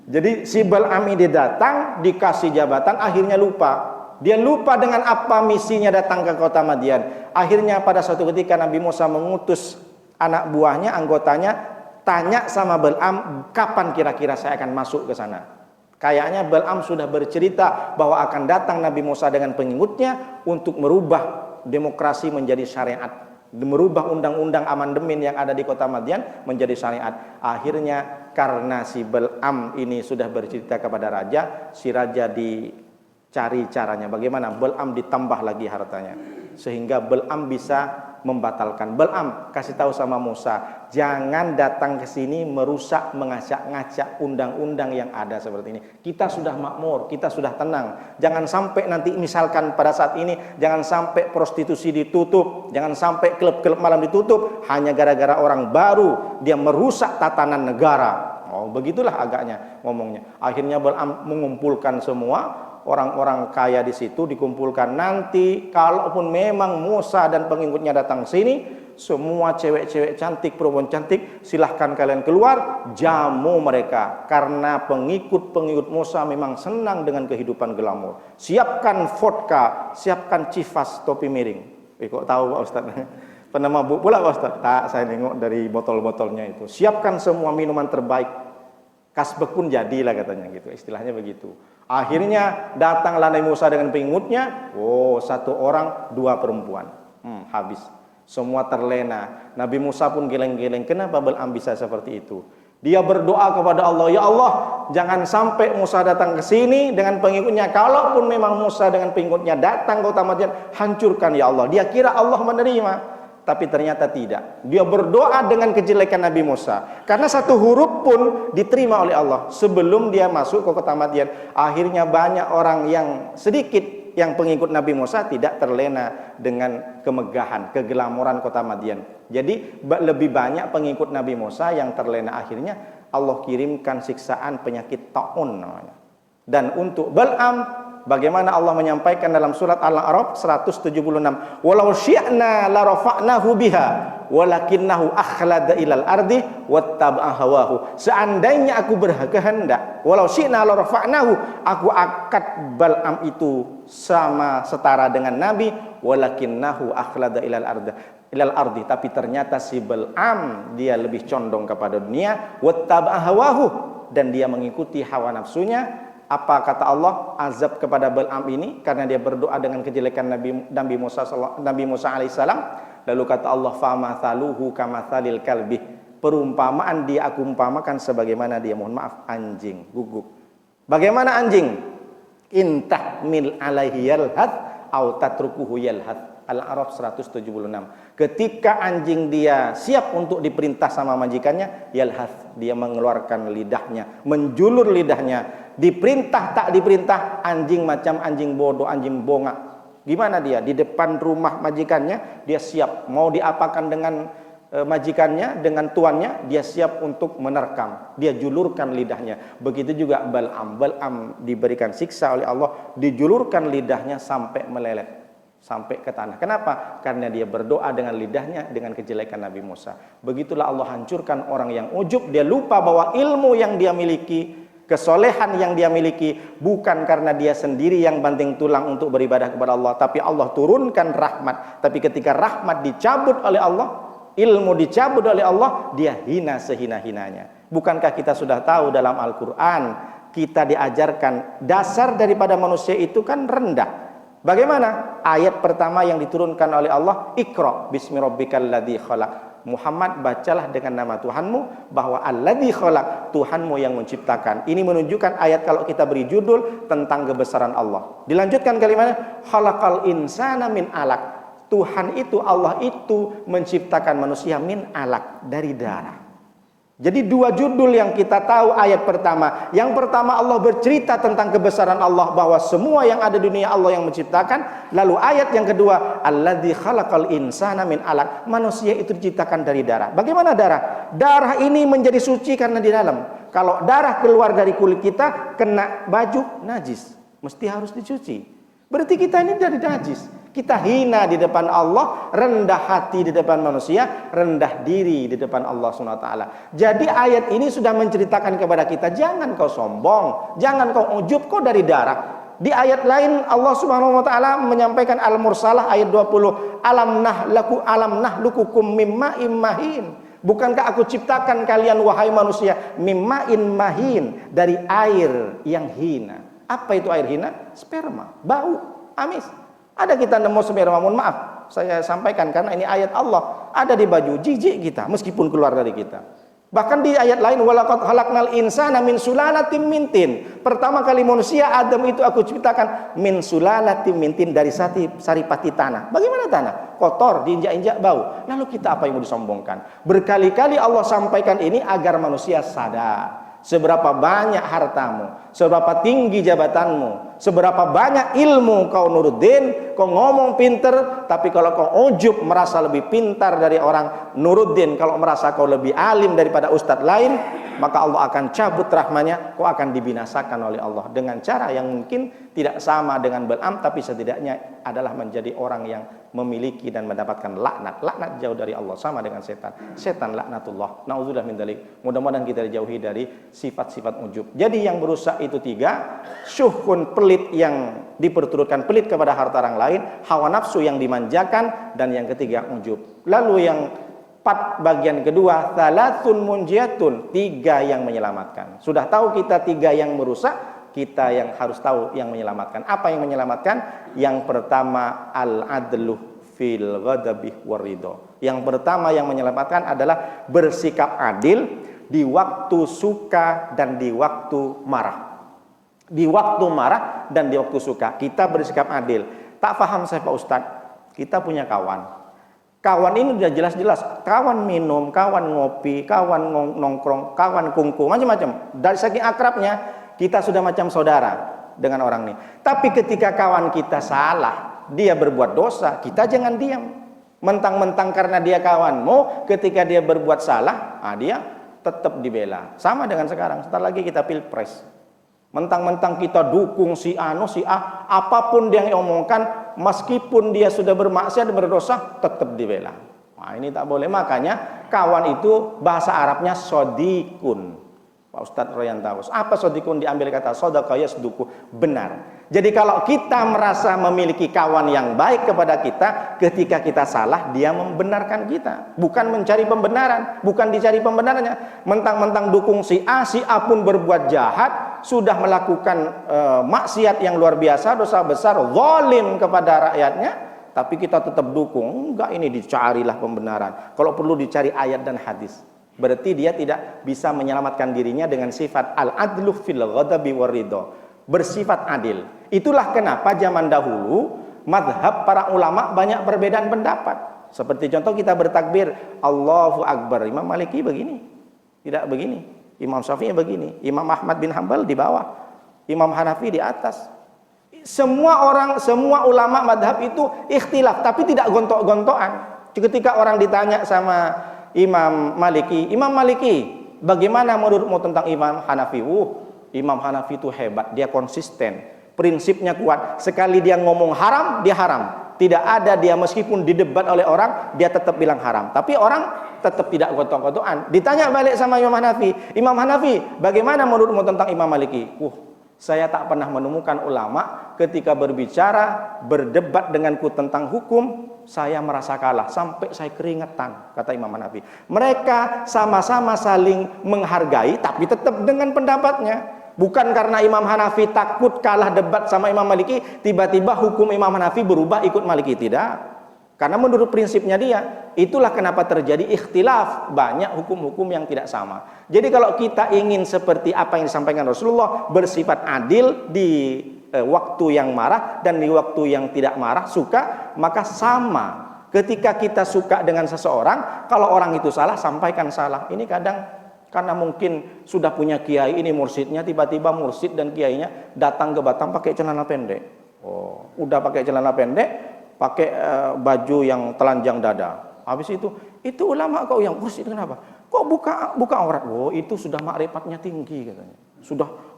Jadi si Bal'am ini datang, dikasih jabatan, akhirnya lupa. Dia lupa dengan apa misinya datang ke kota Madian. Akhirnya pada suatu ketika Nabi Musa mengutus anak buahnya, anggotanya, tanya sama Bal'am, kapan kira-kira saya akan masuk ke sana? Kayaknya Bal'am sudah bercerita bahwa akan datang Nabi Musa dengan pengikutnya untuk merubah demokrasi menjadi syariat, merubah undang-undang amandemen yang ada di kota Madian menjadi syariat. Akhirnya karena si Bal'am ini sudah bercerita kepada raja, si raja dicari caranya bagaimana Bal'am ditambah lagi hartanya, sehingga Bal'am bisa membatalkan. Bal'am kasih tahu sama Musa, jangan datang ke sini merusak, mengacak-ngacak undang-undang yang ada seperti ini. Kita sudah makmur, kita sudah tenang. Jangan sampai nanti misalkan pada saat ini, jangan sampai prostitusi ditutup, jangan sampai klub-klub malam ditutup hanya gara-gara orang baru dia merusak tatanan negara. Oh, begitulah agaknya ngomongnya. Akhirnya Bal'am mengumpulkan semua orang-orang kaya di situ, dikumpulkan. Nanti kalaupun memang Musa dan pengikutnya datang sini, semua cewek-cewek cantik, perempuan cantik, silahkan kalian keluar, jamu mereka. Karena pengikut-pengikut Musa memang senang dengan kehidupan glamor. Siapkan vodka, siapkan cifas topi miring. Kok tahu Pak Ustaz? Pernah mabuk pula Pak Ustaz? Tak, saya nengok dari botol-botolnya itu. Siapkan semua minuman terbaik. Kasbek pun jadilah katanya gitu, istilahnya begitu. Akhirnya datanglah Nabi Musa dengan pengikutnya. Oh, satu orang, dua perempuan. Habis. Semua terlena. Nabi Musa pun geleng-geleng. Kenapa Bal'am bisa seperti itu? Dia berdoa kepada Allah, ya Allah, jangan sampai Musa datang ke sini dengan pengikutnya. Kalaupun memang Musa dengan pengikutnya datang ke kota Madian, hancurkan ya Allah. Dia kira Allah menerima. Tapi ternyata tidak. Dia berdoa dengan kejelekan Nabi Musa. Karena satu huruf pun diterima oleh Allah sebelum dia masuk ke kota Madian. Akhirnya banyak orang yang sedikit yang pengikut Nabi Musa tidak terlena dengan kemegahan, keglamoran kota Madian. Jadi lebih banyak pengikut Nabi Musa yang terlena. Akhirnya Allah kirimkan siksaan penyakit ta'un namanya. Dan untuk Bal'am, bagaimana Allah menyampaikan dalam surat Al-A'raf 176, walau syi'na la rafa'nahu biha walakinnahu akhlada ilal ardi wattaba'a hawahu. Seandainya aku berkehendak, walau syi'na la rafa'nahu, aku angkat Bal'am itu sama setara dengan Nabi, walakinnahu akhlada ilal ardi, tapi ternyata si Bal'am dia lebih condong kepada dunia, wattaba'a hawahu, dan dia mengikuti hawa nafsunya. Apa kata Allah? Azab kepada Bal'am ini karena dia berdoa dengan kejelekan Nabi Musa alaihissalam. Lalu kata Allah, famathaluhu kamathalil kalbi. Perumpamaan dia aku umpamakan sebagaimana dia, mohon maaf, anjing guguk. Bagaimana anjing? Intahmil alaihi yalhad au tatrukuhu yalhad. Al-A'raf 176. Ketika anjing dia siap untuk diperintah sama majikannya, yalhad, dia mengeluarkan lidahnya, menjulur lidahnya. Diperintah tak diperintah, anjing macam anjing bodoh, anjing bongak. Gimana dia? Di depan rumah majikannya, dia siap. Mau diapakan dengan majikannya, dengan tuannya, dia siap untuk menerkam. Dia julurkan lidahnya. Begitu juga Bal'am. Bal'am diberikan siksa oleh Allah, dijulurkan lidahnya sampai melelet, sampai ke tanah. Kenapa? Karena dia berdoa dengan lidahnya dengan kejelekan Nabi Musa. Begitulah Allah hancurkan orang yang ujub. Dia lupa bahwa ilmu yang dia miliki, kesolehan yang dia miliki, bukan karena dia sendiri yang banting tulang untuk beribadah kepada Allah, tapi Allah turunkan rahmat. Tapi ketika rahmat dicabut oleh Allah, ilmu dicabut oleh Allah, dia hina sehina-hinanya. Bukankah kita sudah tahu dalam Al-Quran, kita diajarkan dasar daripada manusia itu kan rendah. Bagaimana? Ayat pertama yang diturunkan oleh Allah, Iqra bismi rabbikal ladzi khalaq. Muhammad, bacalah dengan nama Tuhanmu, bahwa alladzi khalaq, Tuhanmu yang menciptakan. Ini menunjukkan ayat kalau kita beri judul tentang kebesaran Allah. Dilanjutkan kalimatnya, khalaqal insana min alaq. Tuhan itu, Allah itu menciptakan manusia min alaq, dari darah. Jadi dua judul yang kita tahu ayat pertama. Yang pertama Allah bercerita tentang kebesaran Allah, bahwa semua yang ada di dunia Allah yang menciptakan. Lalu ayat yang kedua, alladzi khalaqal insana min alaq. Manusia itu diciptakan dari darah. Bagaimana darah? Darah ini menjadi suci karena di dalam. Kalau darah keluar dari kulit kita, kena baju, najis. Mesti harus dicuci. Berarti kita ini dari najis. Kita hina di depan Allah, rendah hati di depan manusia, rendah diri di depan Allah SWT. Jadi ayat ini sudah menceritakan kepada kita, jangan kau sombong, jangan kau ujub, kau dari darah. Di ayat lain Allah Subhanahu wa taala menyampaikan Al-Mursalah ayat 20, alam nahlukukum mimma'im mahin. Bukankah aku ciptakan kalian wahai manusia mimma'in mahin, dari air yang hina. Apa itu air hina? Sperma, bau, amis. Ada kita nemu sperma, mohon maaf saya sampaikan karena ini ayat Allah, ada di baju, jijik kita meskipun keluar dari kita. Bahkan di ayat lain, walaqad khalaqnal insana min sulalatin min tin. Pertama kali manusia Adam itu aku ciptakan min sulalatin min tin, dari saripati tanah. Bagaimana tanah? Kotor, diinjak-injak bau. Lalu kita apa yang mau disombongkan? Berkali-kali Allah sampaikan ini agar manusia sadar. Seberapa banyak hartamu, seberapa tinggi jabatanmu, seberapa banyak ilmu kau nuruddin, kau ngomong pinter, tapi kalau kau ujub merasa lebih pintar dari orang nuruddin, kalau merasa kau lebih alim daripada ustadz lain, maka Allah akan cabut rahmanya, kau akan dibinasakan oleh Allah dengan cara yang mungkin tidak sama dengan Bal'am, tapi setidaknya adalah menjadi orang yang memiliki dan mendapatkan laknat. Laknat jauh dari Allah, sama dengan setan. Setan laknatullah. Nauzubillah min dzalik. Mudah-mudahan kita dijauhi dari sifat-sifat ujub. Jadi yang berusak itu tiga: syuhun, pelit yang diperturutkan, pelit kepada harta orang lain; hawa nafsu yang dimanjakan; dan yang ketiga ujub. Lalu yang bagian kedua, thalathun munjiatun, tiga yang menyelamatkan. Sudah tahu kita tiga yang merusak, kita yang harus tahu yang menyelamatkan. Apa yang menyelamatkan? Yang pertama, al-adlu fil ghadabi waridho. Yang pertama yang menyelamatkan adalah bersikap adil di waktu suka dan di waktu marah. Di waktu marah dan di waktu suka kita bersikap adil. Tak paham saya Pak Ustadz, kita punya kawan. Kawan ini sudah jelas-jelas, kawan minum, kawan ngopi, kawan nongkrong, kawan kungku, macam-macam. Dari saking akrabnya, kita sudah macam saudara dengan orang ini. Tapi ketika kawan kita salah, dia berbuat dosa, kita jangan diam. Mentang-mentang karena dia kawanmu, ketika dia berbuat salah, dia tetap dibela. Sama dengan sekarang, sebentar lagi kita pilpres. Mentang-mentang kita dukung si A, apapun dia yang omongkan, meskipun dia sudah bermaksiat dan berdosa, tetap dibela. Nah, ini tak boleh. Makanya kawan itu bahasa Arabnya sodikun. Pak Ustadz Royan tahu. Apa sodikun? Diambil kata sodaqa yasduku, benar. Jadi kalau kita merasa memiliki kawan yang baik kepada kita, ketika kita salah, dia membenarkan kita. Bukan mencari pembenaran, bukan dicari pembenarannya. Mentang-mentang dukung si A pun berbuat jahat, sudah melakukan maksiat yang luar biasa, dosa besar, zalim kepada rakyatnya, tapi kita tetap dukung. Enggak, ini dicarilah pembenaran. Kalau perlu dicari ayat dan hadis. Berarti dia tidak bisa menyelamatkan dirinya dengan sifat al-adlu fil ghadabi waridho, bersifat adil. Itulah kenapa zaman dahulu madhab para ulama banyak perbedaan pendapat. Seperti contoh kita bertakbir Allahu Akbar, Imam Maliki begini, tidak begini. Imam Syafi'i begini, Imam Ahmad bin Hanbal di bawah, Imam Hanafi di atas. Semua ulama madhab itu ikhtilaf, tapi tidak gontok-gontokan. Ketika orang ditanya sama Imam Maliki, bagaimana menurutmu tentang Imam Hanafi? Imam Hanafi itu hebat, dia konsisten, prinsipnya kuat. Sekali dia ngomong haram, dia haram. Tidak ada dia meskipun didebat oleh orang, dia tetap bilang haram. Tapi orang tetap tidak gontok-gontokan. Ditanya balik sama Imam Hanafi, bagaimana menurutmu tentang Imam Maliki? Saya tak pernah menemukan ulama ketika berbicara, berdebat denganku tentang hukum, saya merasa kalah sampai saya keringetan, kata Imam Hanafi. Mereka sama-sama saling menghargai, tapi tetap dengan pendapatnya. Bukan karena Imam Hanafi takut kalah debat sama Imam Maliki, tiba-tiba hukum Imam Hanafi berubah ikut Maliki. Tidak. Karena menurut prinsipnya dia, itulah kenapa terjadi ikhtilaf, banyak hukum-hukum yang tidak sama. Jadi kalau kita ingin seperti apa yang disampaikan Rasulullah, bersifat adil di waktu yang marah dan di waktu yang tidak marah, suka, maka sama. Ketika kita suka dengan seseorang, kalau orang itu salah, sampaikan salah. Ini kadang karena mungkin sudah punya kiai, ini mursyidnya, tiba-tiba mursyid dan kiainya datang ke Batam pakai celana pendek. Oh, udah pakai celana pendek, pakai baju yang telanjang dada. Habis itu ulama kau yang mursyid kenapa? Kok buka aurat? Oh, itu sudah makrifatnya tinggi katanya.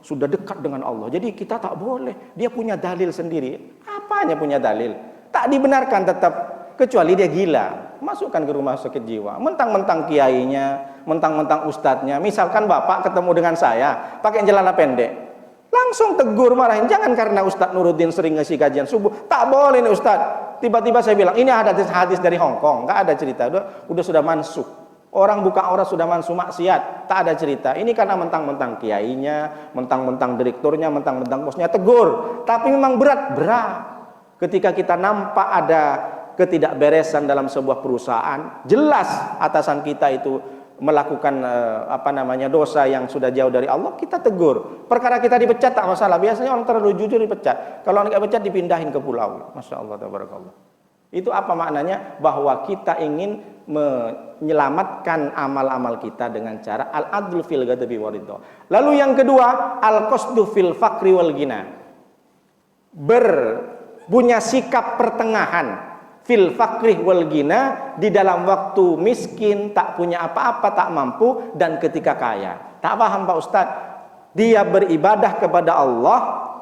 Sudah dekat dengan Allah. Jadi kita tak boleh. Dia punya dalil sendiri. Apanya punya dalil? Tak dibenarkan tetap, kecuali dia gila. Masukkan ke rumah sakit jiwa. Mentang-mentang kiainya, mentang-mentang ustadznya. Misalkan bapak ketemu dengan saya pakai celana pendek, langsung tegur, marahin. Jangan karena Ustadz Nuruddin sering ngasih kajian subuh, tak boleh nih Ustadz. Tiba-tiba saya bilang, ini ada hadis dari Hong Kong. Nggak ada cerita, udah sudah mansuh. Orang buka aurat sudah mansuh maksiat, tak ada cerita. Ini karena mentang-mentang kiainya, mentang-mentang direkturnya, mentang-mentang bosnya, tegur. Tapi memang berat. Ketika kita nampak ada ketidakberesan dalam sebuah perusahaan, jelas atasan kita itu melakukan dosa yang sudah jauh dari Allah, kita tegur. Perkara kita dipecat tak masalah. Biasanya orang terlalu jujur dipecat. Kalau nggak pecat dipindahin ke pulau. Masya Allah, tabarakallah. Itu apa maknanya? Bahwa kita ingin menyelamatkan amal-amal kita dengan cara al-adlu fil ghadabi waridho. Lalu yang kedua, al-qasdu fil fakri wal ghina. Punya sikap pertengahan fil fakri wal ghina, di dalam waktu miskin, tak punya apa-apa, tak mampu, dan ketika kaya. Tak paham Pak Ustadz? Dia beribadah kepada Allah,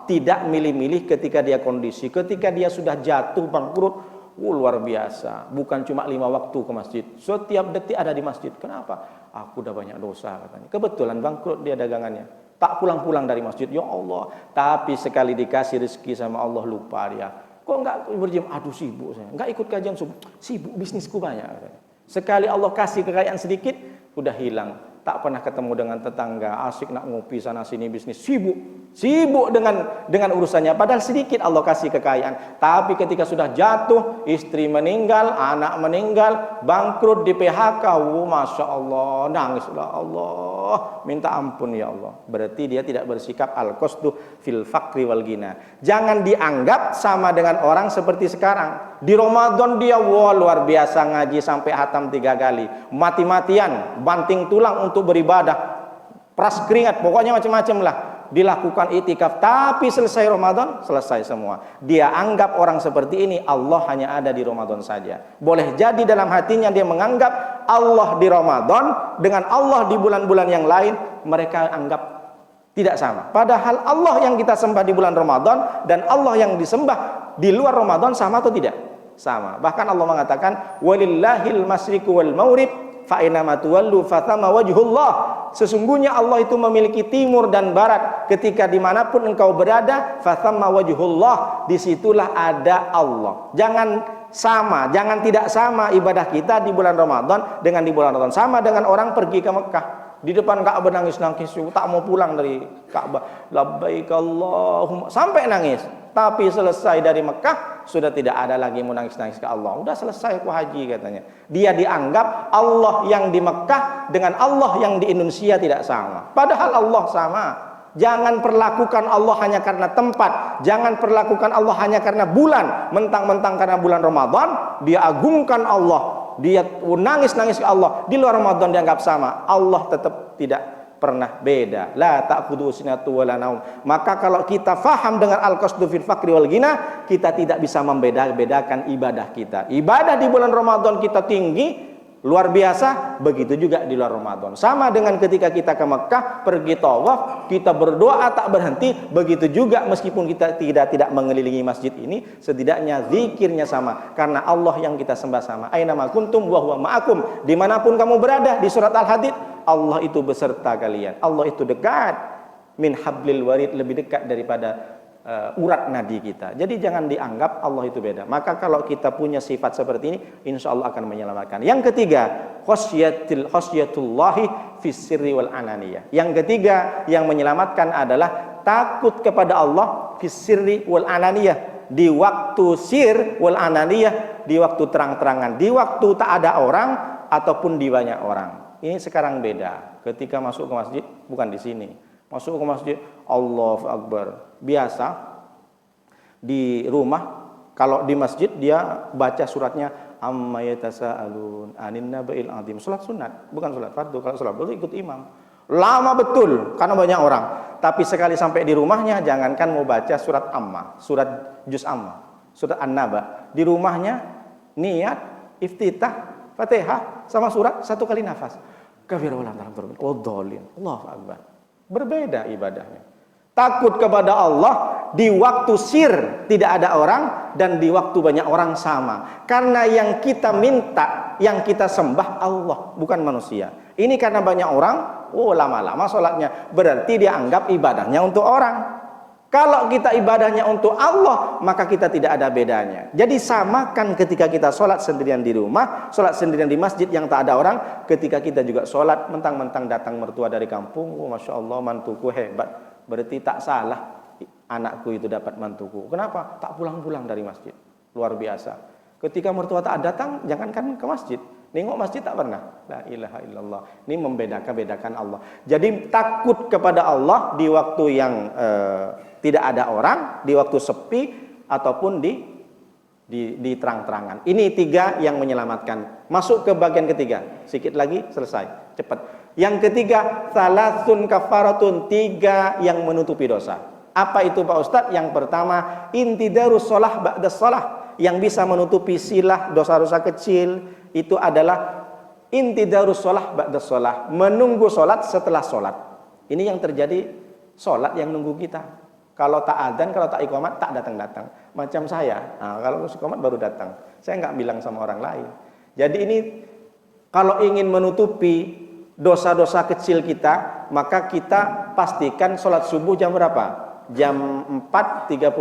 tidak milih-milih ketika dia kondisi. Ketika dia sudah jatuh bangkrut, luar biasa. Bukan cuma 5 waktu ke masjid, setiap detik ada di masjid. Kenapa? Aku udah banyak dosa katanya. Kebetulan bangkrut dia dagangannya, tak pulang-pulang dari masjid. Ya Allah. Tapi sekali dikasih rezeki sama Allah, lupa dia. Kok enggak berjam? Aduh sibuk saya. Enggak ikut kajian subuh. Sibuk, bisnisku banyak. Sekali Allah kasih kekayaan sedikit, udah hilang. Tak pernah ketemu dengan tetangga, asik nak ngopi sana sini, bisnis, sibuk dengan urusannya. Padahal sedikit Allah kasih kekayaan. Tapi ketika sudah jatuh, istri meninggal, anak meninggal, bangkrut, di PHK, masya Allah, nangislah Allah, minta ampun ya Allah. Berarti dia tidak bersikap al-qasdu fil fakri wal ghina. Jangan dianggap sama dengan orang seperti sekarang. Di Ramadan dia luar biasa ngaji sampai hatam 3 kali, mati-matian, banting tulang untuk beribadah, peras keringat, pokoknya macam-macam lah dilakukan itikaf. Tapi selesai Ramadan, selesai semua. Dia anggap orang seperti ini Allah hanya ada di Ramadan saja. Boleh jadi dalam hatinya dia menganggap Allah di Ramadan dengan Allah di bulan-bulan yang lain, mereka anggap tidak sama. Padahal Allah yang kita sembah di bulan Ramadan dan Allah yang disembah di luar Ramadan sama atau tidak? Sama. Bahkan Allah mengatakan walillahil masyriqu wal maghrib fa aina ma tuwallu fathama wajhullah. Sesungguhnya Allah itu memiliki timur dan barat. Ketika dimanapun engkau berada, fathama wajhullah, disitulah ada Allah. Jangan tidak sama ibadah kita di bulan Ramadan dengan di bulan Ramadan. Sama dengan orang pergi ke Mekah, di depan Ka'bah nangis-nangis, tak mau pulang dari Ka'bah, labbaik Allahumma, sampai nangis. Tapi selesai dari Mekah, sudah tidak ada lagi mau nangis-nangis ke Allah. Udah selesai aku haji katanya. Dia dianggap Allah yang di Mekah dengan Allah yang di Indonesia tidak sama. Padahal Allah sama. Jangan perlakukan Allah hanya karena tempat. Jangan perlakukan Allah hanya karena bulan. Mentang-mentang karena bulan Ramadan, dia agungkan Allah. Dia nangis-nangis ke Allah. Di luar Ramadan dianggap sama. Allah tetap tidak pernah beda. La ta'khudhu sinatu wala naum. Maka kalau kita faham dengan al-qasdu fil fakri wal ghina, kita tidak bisa membeda-bedakan ibadah kita. Ibadah di bulan Ramadan kita tinggi, luar biasa, begitu juga di luar Ramadan. Sama dengan ketika kita ke Mekah, pergi tawaf, kita berdoa tak berhenti, begitu juga meskipun kita tidak mengelilingi masjid ini, setidaknya zikirnya sama, karena Allah yang kita sembah sama. Aina ma kuntum wa huwa ma'akum. Dimanapun kamu berada, di surat Al-Hadid, Allah itu beserta kalian. Allah itu dekat, min hablil warid, lebih dekat daripada urat nadi kita. Jadi jangan dianggap Allah itu beda. Maka kalau kita punya sifat seperti ini, insya Allah akan menyelamatkan. Yang ketiga, khasyatullahi fis sirri wal ananiyah. Yang ketiga yang menyelamatkan adalah takut kepada Allah fis sirri wal ananiyah, di waktu sir wal ananiyah, di waktu terang-terangan, di waktu tak ada orang ataupun di banyak orang. Ini sekarang beda. Ketika masuk ke masjid, bukan di sini. Masuk ke masjid, Allahu Akbar. Biasa di rumah, kalau di masjid dia baca suratnya amma yatasaalun anin naba'il azim. Salat sunat, bukan salat fardu. Kalau salat fardu ikut imam. Lama betul karena banyak orang. Tapi sekali sampai di rumahnya, jangankan mau baca surat amma, surat juz amma, surat an-naba. Di rumahnya niat iftitah Fatihah sama surat satu kali nafas. Allahu Akbar. Berbeda ibadahnya. Takut kepada Allah di waktu sir tidak ada orang dan di waktu banyak orang sama. Karena yang kita minta, yang kita sembah Allah, bukan manusia. Ini karena banyak orang, lama-lama sholatnya. Berarti dia anggap ibadahnya untuk orang. Kalau kita ibadahnya untuk Allah, maka kita tidak ada bedanya. Jadi samakan ketika kita sholat sendirian di rumah, sholat sendirian di masjid yang tak ada orang. Ketika kita juga sholat, mentang-mentang datang mertua dari kampung, Masya Allah mantuku hebat. Berarti tak salah anakku itu dapat mantuku. Kenapa? Tak pulang-pulang dari masjid. Luar biasa. Ketika mertua tak datang, jangankan ke masjid. Nengok masjid tak pernah. La ilaha illallah. Ini membedakan Allah. Jadi takut kepada Allah di waktu yang tidak ada orang, di waktu sepi ataupun di terang-terangan. Ini 3 yang menyelamatkan. Masuk ke bagian ketiga. Sedikit lagi selesai. Cepat. Yang ketiga, salasun kafaratun, 3 yang menutupi dosa. Apa itu Pak Ustadz? Yang pertama, intidarus sholah ba'da sholah. Yang bisa menutupi silah dosa-dosa kecil itu adalah intidarus sholah ba'da sholah, menunggu sholat setelah sholat. Ini yang terjadi, sholat yang nunggu kita. Kalau tak adzan, kalau tak iqamat, tak datang-datang. Macam saya, kalau iqamat baru datang. Saya nggak bilang sama orang lain. Jadi ini kalau ingin menutupi dosa-dosa kecil kita, maka kita pastikan sholat subuh jam berapa? Jam 4.35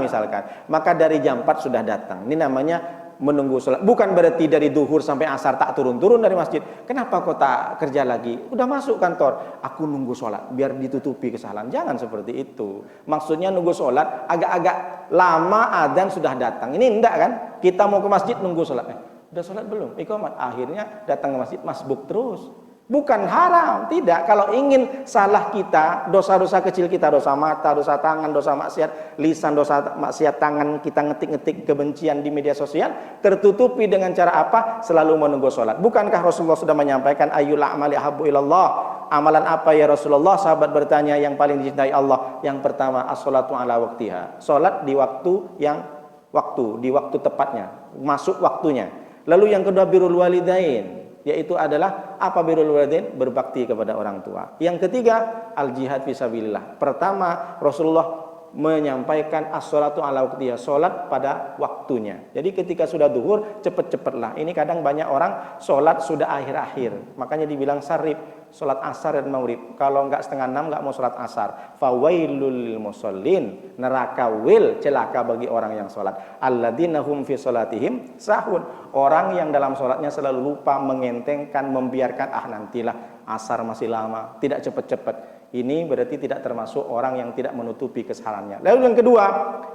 misalkan. Maka dari jam 4 sudah datang. Ini namanya menunggu sholat. Bukan berarti dari duhur sampai asar tak turun-turun dari masjid. Kenapa kau tak kerja lagi? Udah masuk kantor. Aku nunggu sholat biar ditutupi kesalahan. Jangan seperti itu. Maksudnya nunggu sholat agak-agak lama adzan sudah datang. Ini enggak kan? Kita mau ke masjid nunggu sholat. Udah sholat belum? Iqamat. Akhirnya datang ke masjid masbuk terus. Bukan haram, tidak. Kalau ingin salah kita, dosa-dosa kecil kita, dosa mata, dosa tangan, dosa maksiat lisan, dosa maksiat tangan, kita ngetik-ngetik kebencian di media sosial, tertutupi dengan cara apa? Selalu menunggu sholat. Bukankah Rasulullah sudah menyampaikan ayyul a'mali ahabbu ilallah? Amalan apa ya Rasulullah? Sahabat bertanya, yang paling dicintai Allah. Yang pertama, as-sholatu ala waktiha. Sholat di waktu di waktu tepatnya, masuk waktunya. Lalu yang kedua, birrul walidain, yaitu adalah apa birrul walidain? Berbakti kepada orang tua. Yang ketiga, al jihad fisabilillah. Pertama, Rasulullah menyampaikan as-sholatu ala waqtiha, sholat pada waktunya. Jadi ketika sudah duhur, cepet-cepetlah. Ini kadang banyak orang sholat sudah akhir-akhir. Makanya dibilang sarib, sholat asar dan maghrib. Kalau enggak 5:30 enggak mau sholat asar. Fawailul lil musallin, neraka celaka bagi orang yang sholat. Alladzina hum fi sholatihim sahun. Orang yang dalam sholatnya selalu lupa, mengentengkan, membiarkan, nantilah asar masih lama, tidak cepat-cepat. Ini berarti tidak termasuk orang yang tidak menutupi kesalahannya. Lalu yang kedua,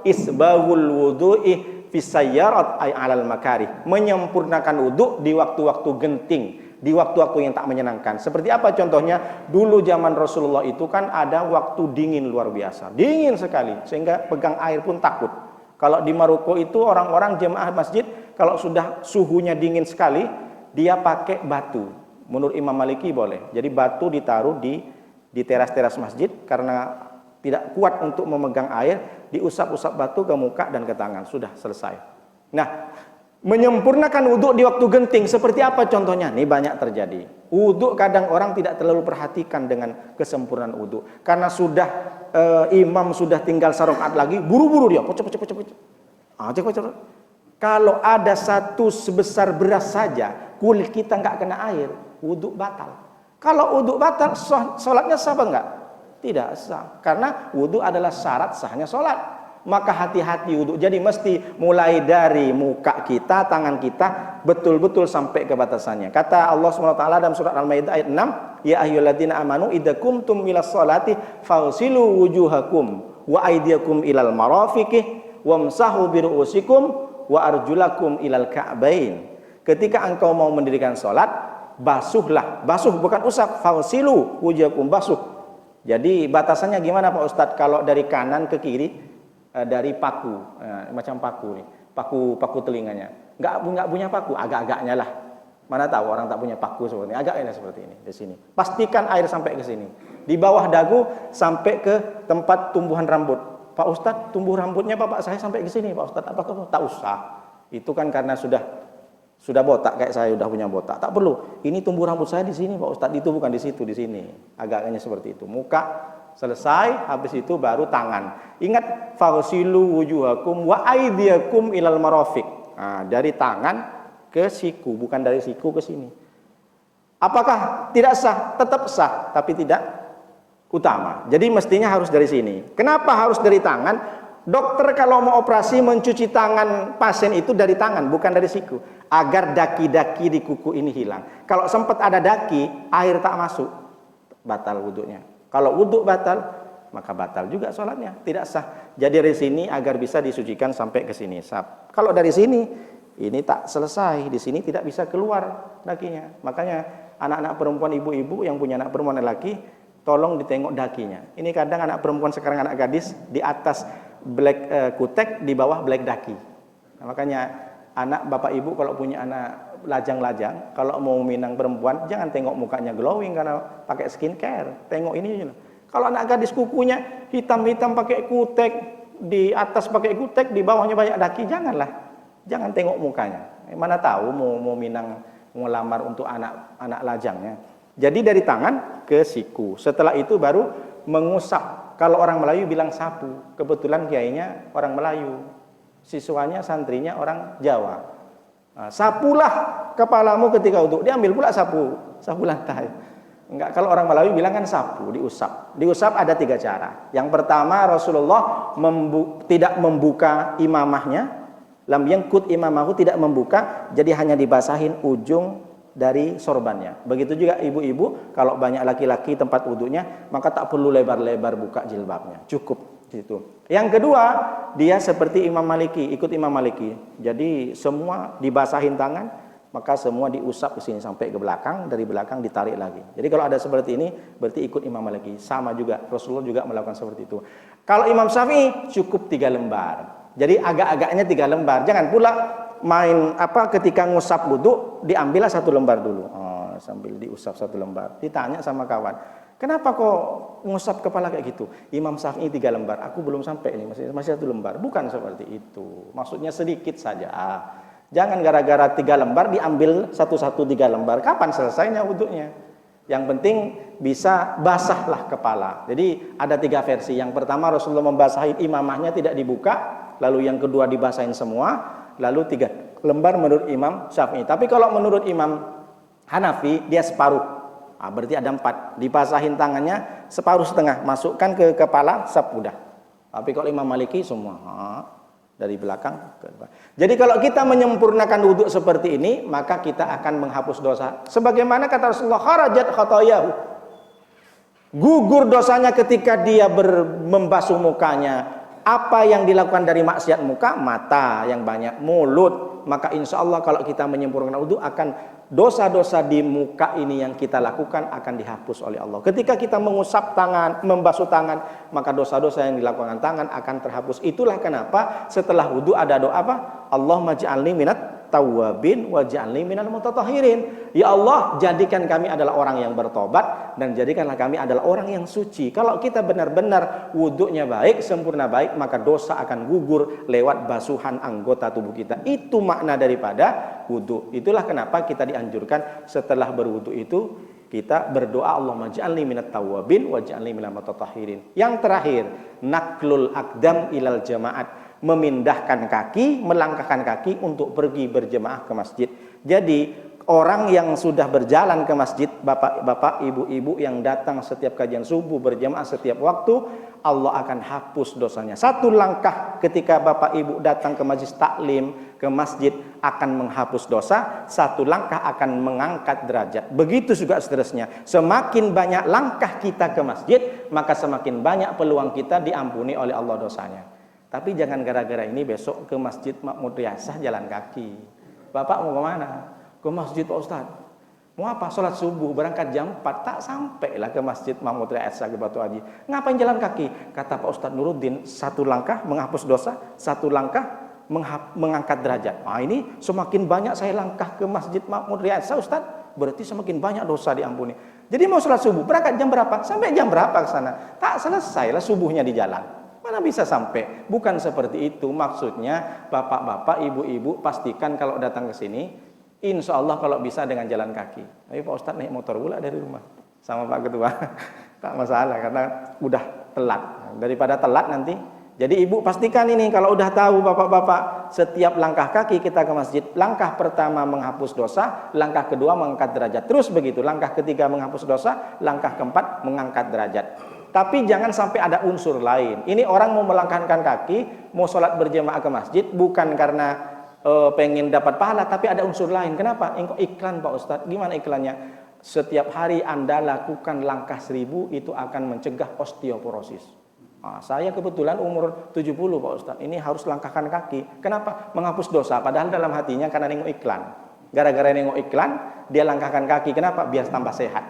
isbahul wudu'i fi sayyarat ay 'alal makarih. Menyempurnakan wudu di waktu-waktu genting, di waktu-waktu yang tak menyenangkan. Seperti apa contohnya? Dulu zaman Rasulullah itu kan ada waktu dingin luar biasa. Dingin sekali sehingga pegang air pun takut. Kalau di Maroko itu orang-orang jemaah masjid kalau sudah suhunya dingin sekali, dia pakai batu. Menurut Imam Maliki boleh. Jadi batu ditaruh di teras-teras masjid karena tidak kuat untuk memegang air, diusap-usap batu ke muka dan ke tangan, sudah selesai. Nah, menyempurnakan wudhu di waktu genting seperti apa contohnya? Ini banyak terjadi. Wudhu kadang orang tidak terlalu perhatikan dengan kesempurnaan wudhu karena sudah imam sudah tinggal sarokat lagi, buru-buru dia, cepet. Kalau ada satu sebesar beras saja, kulit kita nggak kena air, wudhu batal. Kalau wudhu batal, sholatnya sah apa enggak? Tidak sah. Karena wudhu adalah syarat sahnya sholat. Maka hati-hati wudhu. Jadi mesti mulai dari muka kita, tangan kita, betul-betul sampai ke batasannya. Kata Allah SWT dalam surat Al-Maidah ayat 6, ya ayyuhalladzina amanu idza qumtum ilas sholati fagsilu wujuhakum wa aydiyakum ilal marafiqih wamsahu biru'usikum wa arjulakum ilal ka'bain. Ketika engkau mau mendirikan salat, basuhlah. Basuh bukan usap, fausilu wujuhakum, basuh. Jadi batasannya gimana Pak Ustadz? Kalau dari kanan ke kiri, dari paku, macam paku nih, paku telinganya. Nggak punya paku, agak-agaknya lah. Mana tahu orang tak punya paku seperti ini, agaknya seperti ini di sini. Pastikan air sampai ke sini. Di bawah dagu sampai ke tempat tumbuhan rambut. Pak Ustadz, tumbuh rambutnya Bapak saya sampai ke sini, Pak Ustadz. Apakah tak usah? Itu kan karena sudah botak, kayak saya udah punya botak. Tak perlu. Ini tumbuh rambut saya di sini, Pak Ustadz. Itu bukan di situ, di sini. Agaknya seperti itu. Muka selesai, habis itu baru tangan. Ingat, faghsilu wujuhakum wa aydiyakum ilal marafiq. Nah, dari tangan ke siku, bukan dari siku ke sini. Apakah tidak sah? Tetap sah, tapi tidak utama. Jadi mestinya harus dari sini. Kenapa harus dari tangan? Dokter kalau mau operasi mencuci tangan pasien itu dari tangan, bukan dari siku, agar daki-daki di kuku ini hilang. Kalau sempat ada daki, air tak masuk, batal wudhunya. Kalau wudhu batal, maka batal juga sholatnya, tidak sah. Jadi dari sini agar bisa disucikan sampai ke sini. Kalau dari sini, ini tak selesai, di sini tidak bisa keluar dakinya. Makanya anak-anak perempuan, ibu-ibu yang punya anak perempuan laki, tolong ditengok dakinya. Ini kadang anak perempuan sekarang, anak gadis, di atas black kutek, di bawah black daki. Nah, makanya anak bapak ibu kalau punya anak lajang-lajang, kalau mau minang perempuan, jangan tengok mukanya glowing karena pakai skincare. Tengok ini. Kalau anak gadis kukunya hitam-hitam pakai kutek, di atas pakai kutek, di bawahnya banyak daki, janganlah. Jangan tengok mukanya. Mana tahu mau minang, mau lamar untuk anak lajangnya. Jadi dari tangan ke siku. Setelah itu baru mengusap. Kalau orang Melayu bilang sapu. Kebetulan kiainya orang Melayu. Siswanya, santrinya orang Jawa. Nah, sapulah kepalamu ketika wudhu. Diambil pula sapu lantai. Enggak, kalau orang Melayu bilang kan sapu, diusap. Diusap ada 3 cara. Yang pertama, Rasulullah tidak membuka imamahnya. Lam yangkut imamahu, tidak membuka, jadi hanya dibasahin ujung dari sorbannya. Begitu juga ibu-ibu, kalau banyak laki-laki tempat wudhunya, maka tak perlu lebar-lebar buka jilbabnya, cukup gitu. Yang kedua, dia seperti Imam Maliki, ikut Imam Maliki. Jadi semua dibasahin tangan, maka semua diusap ke sini sampai ke belakang, dari belakang ditarik lagi. Jadi kalau ada seperti ini, berarti ikut Imam Maliki. Sama juga, Rasulullah juga melakukan seperti itu. Kalau Imam Syafi'i cukup 3 lembar. Jadi agak-agaknya 3 lembar. Jangan pula main ketika ngusap wudhu diambillah 1 lembar dulu. Sambil diusap 1 lembar. Ditanya sama kawan, kenapa kok ngusap kepala kayak gitu? Imam Syafi'i 3 lembar. Aku belum sampai ini, masih 1 lembar. Bukan seperti itu. Maksudnya sedikit saja. Jangan gara-gara 3 lembar diambil satu-satu 3 lembar. Kapan selesainya wudhunya? Yang penting bisa basahlah kepala. Jadi ada 3 versi. Yang pertama, Rasulullah membasahi imamahnya tidak dibuka. Lalu yang kedua dibasahin semua, lalu 3 lembar menurut Imam Syafi'i. Tapi kalau menurut Imam Hanafi, dia separuh. Berarti ada 4. Dibasahin tangannya separuh setengah, masukkan ke kepala, udah. Tapi kalau Imam Maliki semua dari belakang ke depan. Jadi kalau kita menyempurnakan wudhu seperti ini, maka kita akan menghapus dosa. Sebagaimana kata Rasulullah, kharajat khotoyahu, gugur dosanya ketika dia membasuh mukanya. Apa yang dilakukan dari maksiat muka? Mata yang banyak, mulut. Maka insya Allah kalau kita menyempurnakan wudhu, akan dosa-dosa di muka ini yang kita lakukan akan dihapus oleh Allah. Ketika kita mengusap tangan, membasuh tangan, maka dosa-dosa yang dilakukan tangan akan terhapus. Itulah kenapa setelah wudhu ada doa apa? Allahumma ja'alni minat tawwabin wa ja'alni minal mutatahhirin. Ya Allah, jadikan kami adalah orang yang bertobat dan jadikanlah kami adalah orang yang suci. Kalau kita benar-benar wudhunya baik, sempurna baik, maka dosa akan gugur lewat basuhan anggota tubuh kita. Itu makna daripada wudhu. Itulah kenapa kita dianjurkan setelah berwudhu itu kita berdoa Allahumma ja'alni minat tawwabin wa ja'alni minal mutatahhirin. Yang terakhir, naklul aqdam ilal jama'at, memindahkan kaki, melangkahkan kaki untuk pergi berjemaah ke masjid. Jadi orang yang sudah berjalan ke masjid, bapak-bapak, ibu-ibu yang datang setiap kajian subuh, berjemaah setiap waktu, Allah akan hapus dosanya. 1 langkah ketika bapak ibu datang ke majlis taklim, ke masjid, akan menghapus dosa. 1 langkah akan mengangkat derajat. Begitu juga seterusnya. Semakin banyak langkah kita ke masjid, maka semakin banyak peluang kita diampuni oleh Allah dosanya. Tapi jangan gara-gara ini besok ke Masjid Makmur Riyasah jalan kaki. Bapak mau kemana? Ke masjid Pak Ustadz. Mau apa? Sholat subuh, berangkat jam 4. Tak sampailah ke Masjid Makmur Riyasah ke Batu Haji. Ngapain jalan kaki? Kata Pak Ustadz Nuruddin, satu langkah menghapus dosa, satu langkah mengangkat derajat. Nah ini semakin banyak saya langkah ke Masjid Makmur Riyasah Ustadz, berarti semakin banyak dosa diampuni. Jadi mau sholat subuh, berangkat jam berapa? Sampai jam berapa ke sana? Tak selesailah subuhnya di jalan. Mana bisa sampai? Bukan seperti itu maksudnya. Bapak-bapak, ibu-ibu, pastikan kalau datang ke sini, insya Allah kalau bisa dengan jalan kaki. Tapi Pak Ustadz naik motor pula dari rumah sama Pak Ketua. Tak masalah karena udah telat. Daripada telat nanti. Jadi ibu pastikan ini kalau udah tahu bapak-bapak, setiap langkah kaki kita ke masjid, langkah pertama menghapus dosa, langkah kedua mengangkat derajat. Terus begitu, langkah ketiga menghapus dosa, langkah keempat mengangkat derajat. Tapi jangan sampai ada unsur lain. Ini orang mau melangkahkan kaki, mau sholat berjamaah ke masjid, bukan karena pengen dapat pahala, tapi ada unsur lain. Kenapa? Iklan Pak Ustadz. Gimana iklannya? Setiap hari Anda lakukan langkah 1000, itu akan mencegah osteoporosis. Nah, saya kebetulan umur 70 Pak Ustadz. Ini harus langkahkan kaki. Kenapa? Menghapus dosa. Padahal dalam hatinya karena nengok iklan. Gara-gara nengok iklan, dia langkahkan kaki. Kenapa? Biar tambah sehat.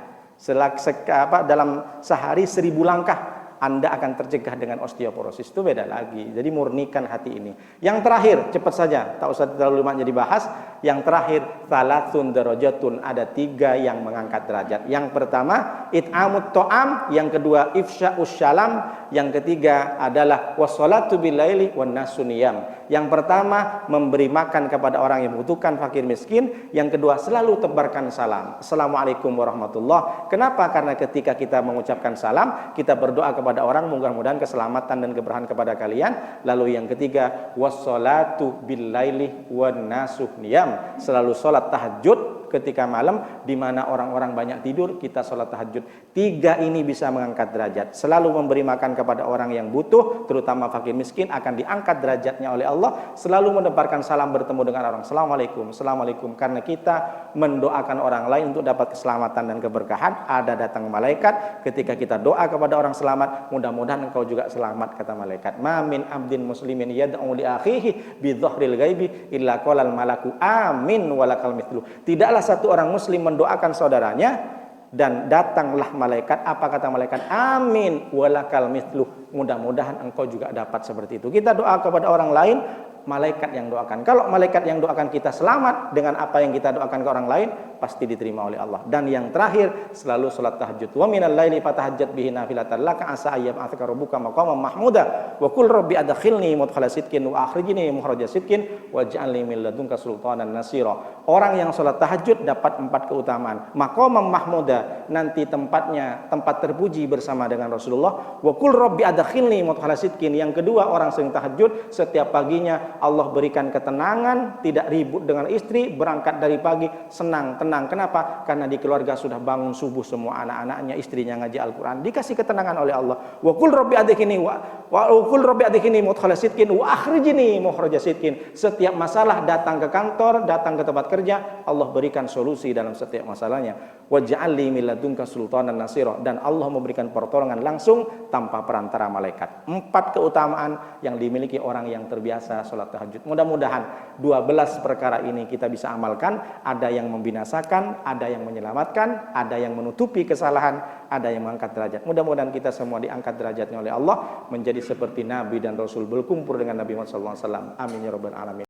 Dalam sehari 1000 langkah Anda akan tercegah dengan osteoporosis. Itu beda lagi. Jadi murnikan hati ini. Yang terakhir, cepat saja, tak usah terlalu banyak dibahas. Yang terakhir, salatsun darajatun, ada 3 yang mengangkat derajat. Yang pertama, it'amut to'am. Yang kedua, ifsya'us syalam. Yang ketiga adalah wassalatu billaili wan nasu niyam. Yang pertama, memberi makan kepada orang yang membutuhkan, fakir miskin. Yang kedua, selalu tebarkan salam. Assalamualaikum warahmatullahi. Kenapa? Karena ketika kita mengucapkan salam, kita berdoa kepada orang, mudah-mudahan keselamatan dan keberkahan kepada kalian. Lalu yang ketiga, wassalatu billaili wan nasu niyam. Selalu sholat tahajud ketika malam, di mana orang-orang banyak tidur, kita sholat tahajud. 3 ini bisa mengangkat derajat. Selalu memberi makan kepada orang yang butuh, terutama fakir miskin, akan diangkat derajatnya oleh Allah. Selalu menebarkan salam bertemu dengan orang, Assalamualaikum, Assalamualaikum. Karena kita mendoakan orang lain untuk dapat keselamatan dan keberkahan. Ada datang malaikat, ketika kita doa kepada orang selamat, mudah-mudahan engkau juga selamat, kata malaikat. Ma min abdin muslimin yad'u li akhihi bi dhahril ghaibi illa qalal malaku amin walakal mithlu. Tidaklah satu orang muslim mendoakan saudaranya dan datanglah malaikat. Apa kata malaikat? Amin walakal mithlu. Mudah-mudahan engkau juga dapat seperti itu. Kita doa kepada orang lain, malaikat yang doakan. Kalau malaikat yang doakan kita selamat dengan apa yang kita doakan ke orang lain, pasti diterima oleh Allah. Dan yang terakhir, selalu salat tahajud. Wa minal laili fatahajjat bihi nafilatan laka asa ayyam athaka rabbuka maqaman mahmuda wa qul rabbi adkhilni mudkhala sidqin wa akhrijni mukhraja sidqin waj'alni min ladunka sultanan nasira. Orang yang salat tahajud dapat 4 keutamaan. Maqaman mahmuda, nanti tempatnya tempat terpuji bersama dengan Rasulullah. Wa qul rabbi adkhilni mudkhala sidqin. Yang kedua, orang sering tahajud setiap paginya Allah berikan ketenangan, tidak ribut dengan istri, berangkat dari pagi senang, tenang. Kenapa? Karena di keluarga sudah bangun subuh semua anak-anaknya, istrinya ngaji Al-Quran, dikasih ketenangan oleh Allah. Wa qul rabbi adkhilni mudkhala sidqin wa akhrijni mukhraja sidqin. Setiap masalah datang ke kantor, datang ke tempat kerja, Allah berikan solusi dalam setiap masalahnya. Waj'alni min ladunka sultanan nasira, dan Allah memberikan pertolongan langsung tanpa perantara malaikat. 4 keutamaan yang dimiliki orang yang terbiasa sholat tahajud. Mudah-mudahan 12 perkara ini kita bisa amalkan. Ada yang membinasakan, ada yang menyelamatkan, ada yang menutupi kesalahan, ada yang mengangkat derajat. Mudah-mudahan kita semua diangkat derajatnya oleh Allah, menjadi seperti Nabi dan Rasul, berkumpul dengan Nabi Muhammad SAW. Amin ya rabbal alamin.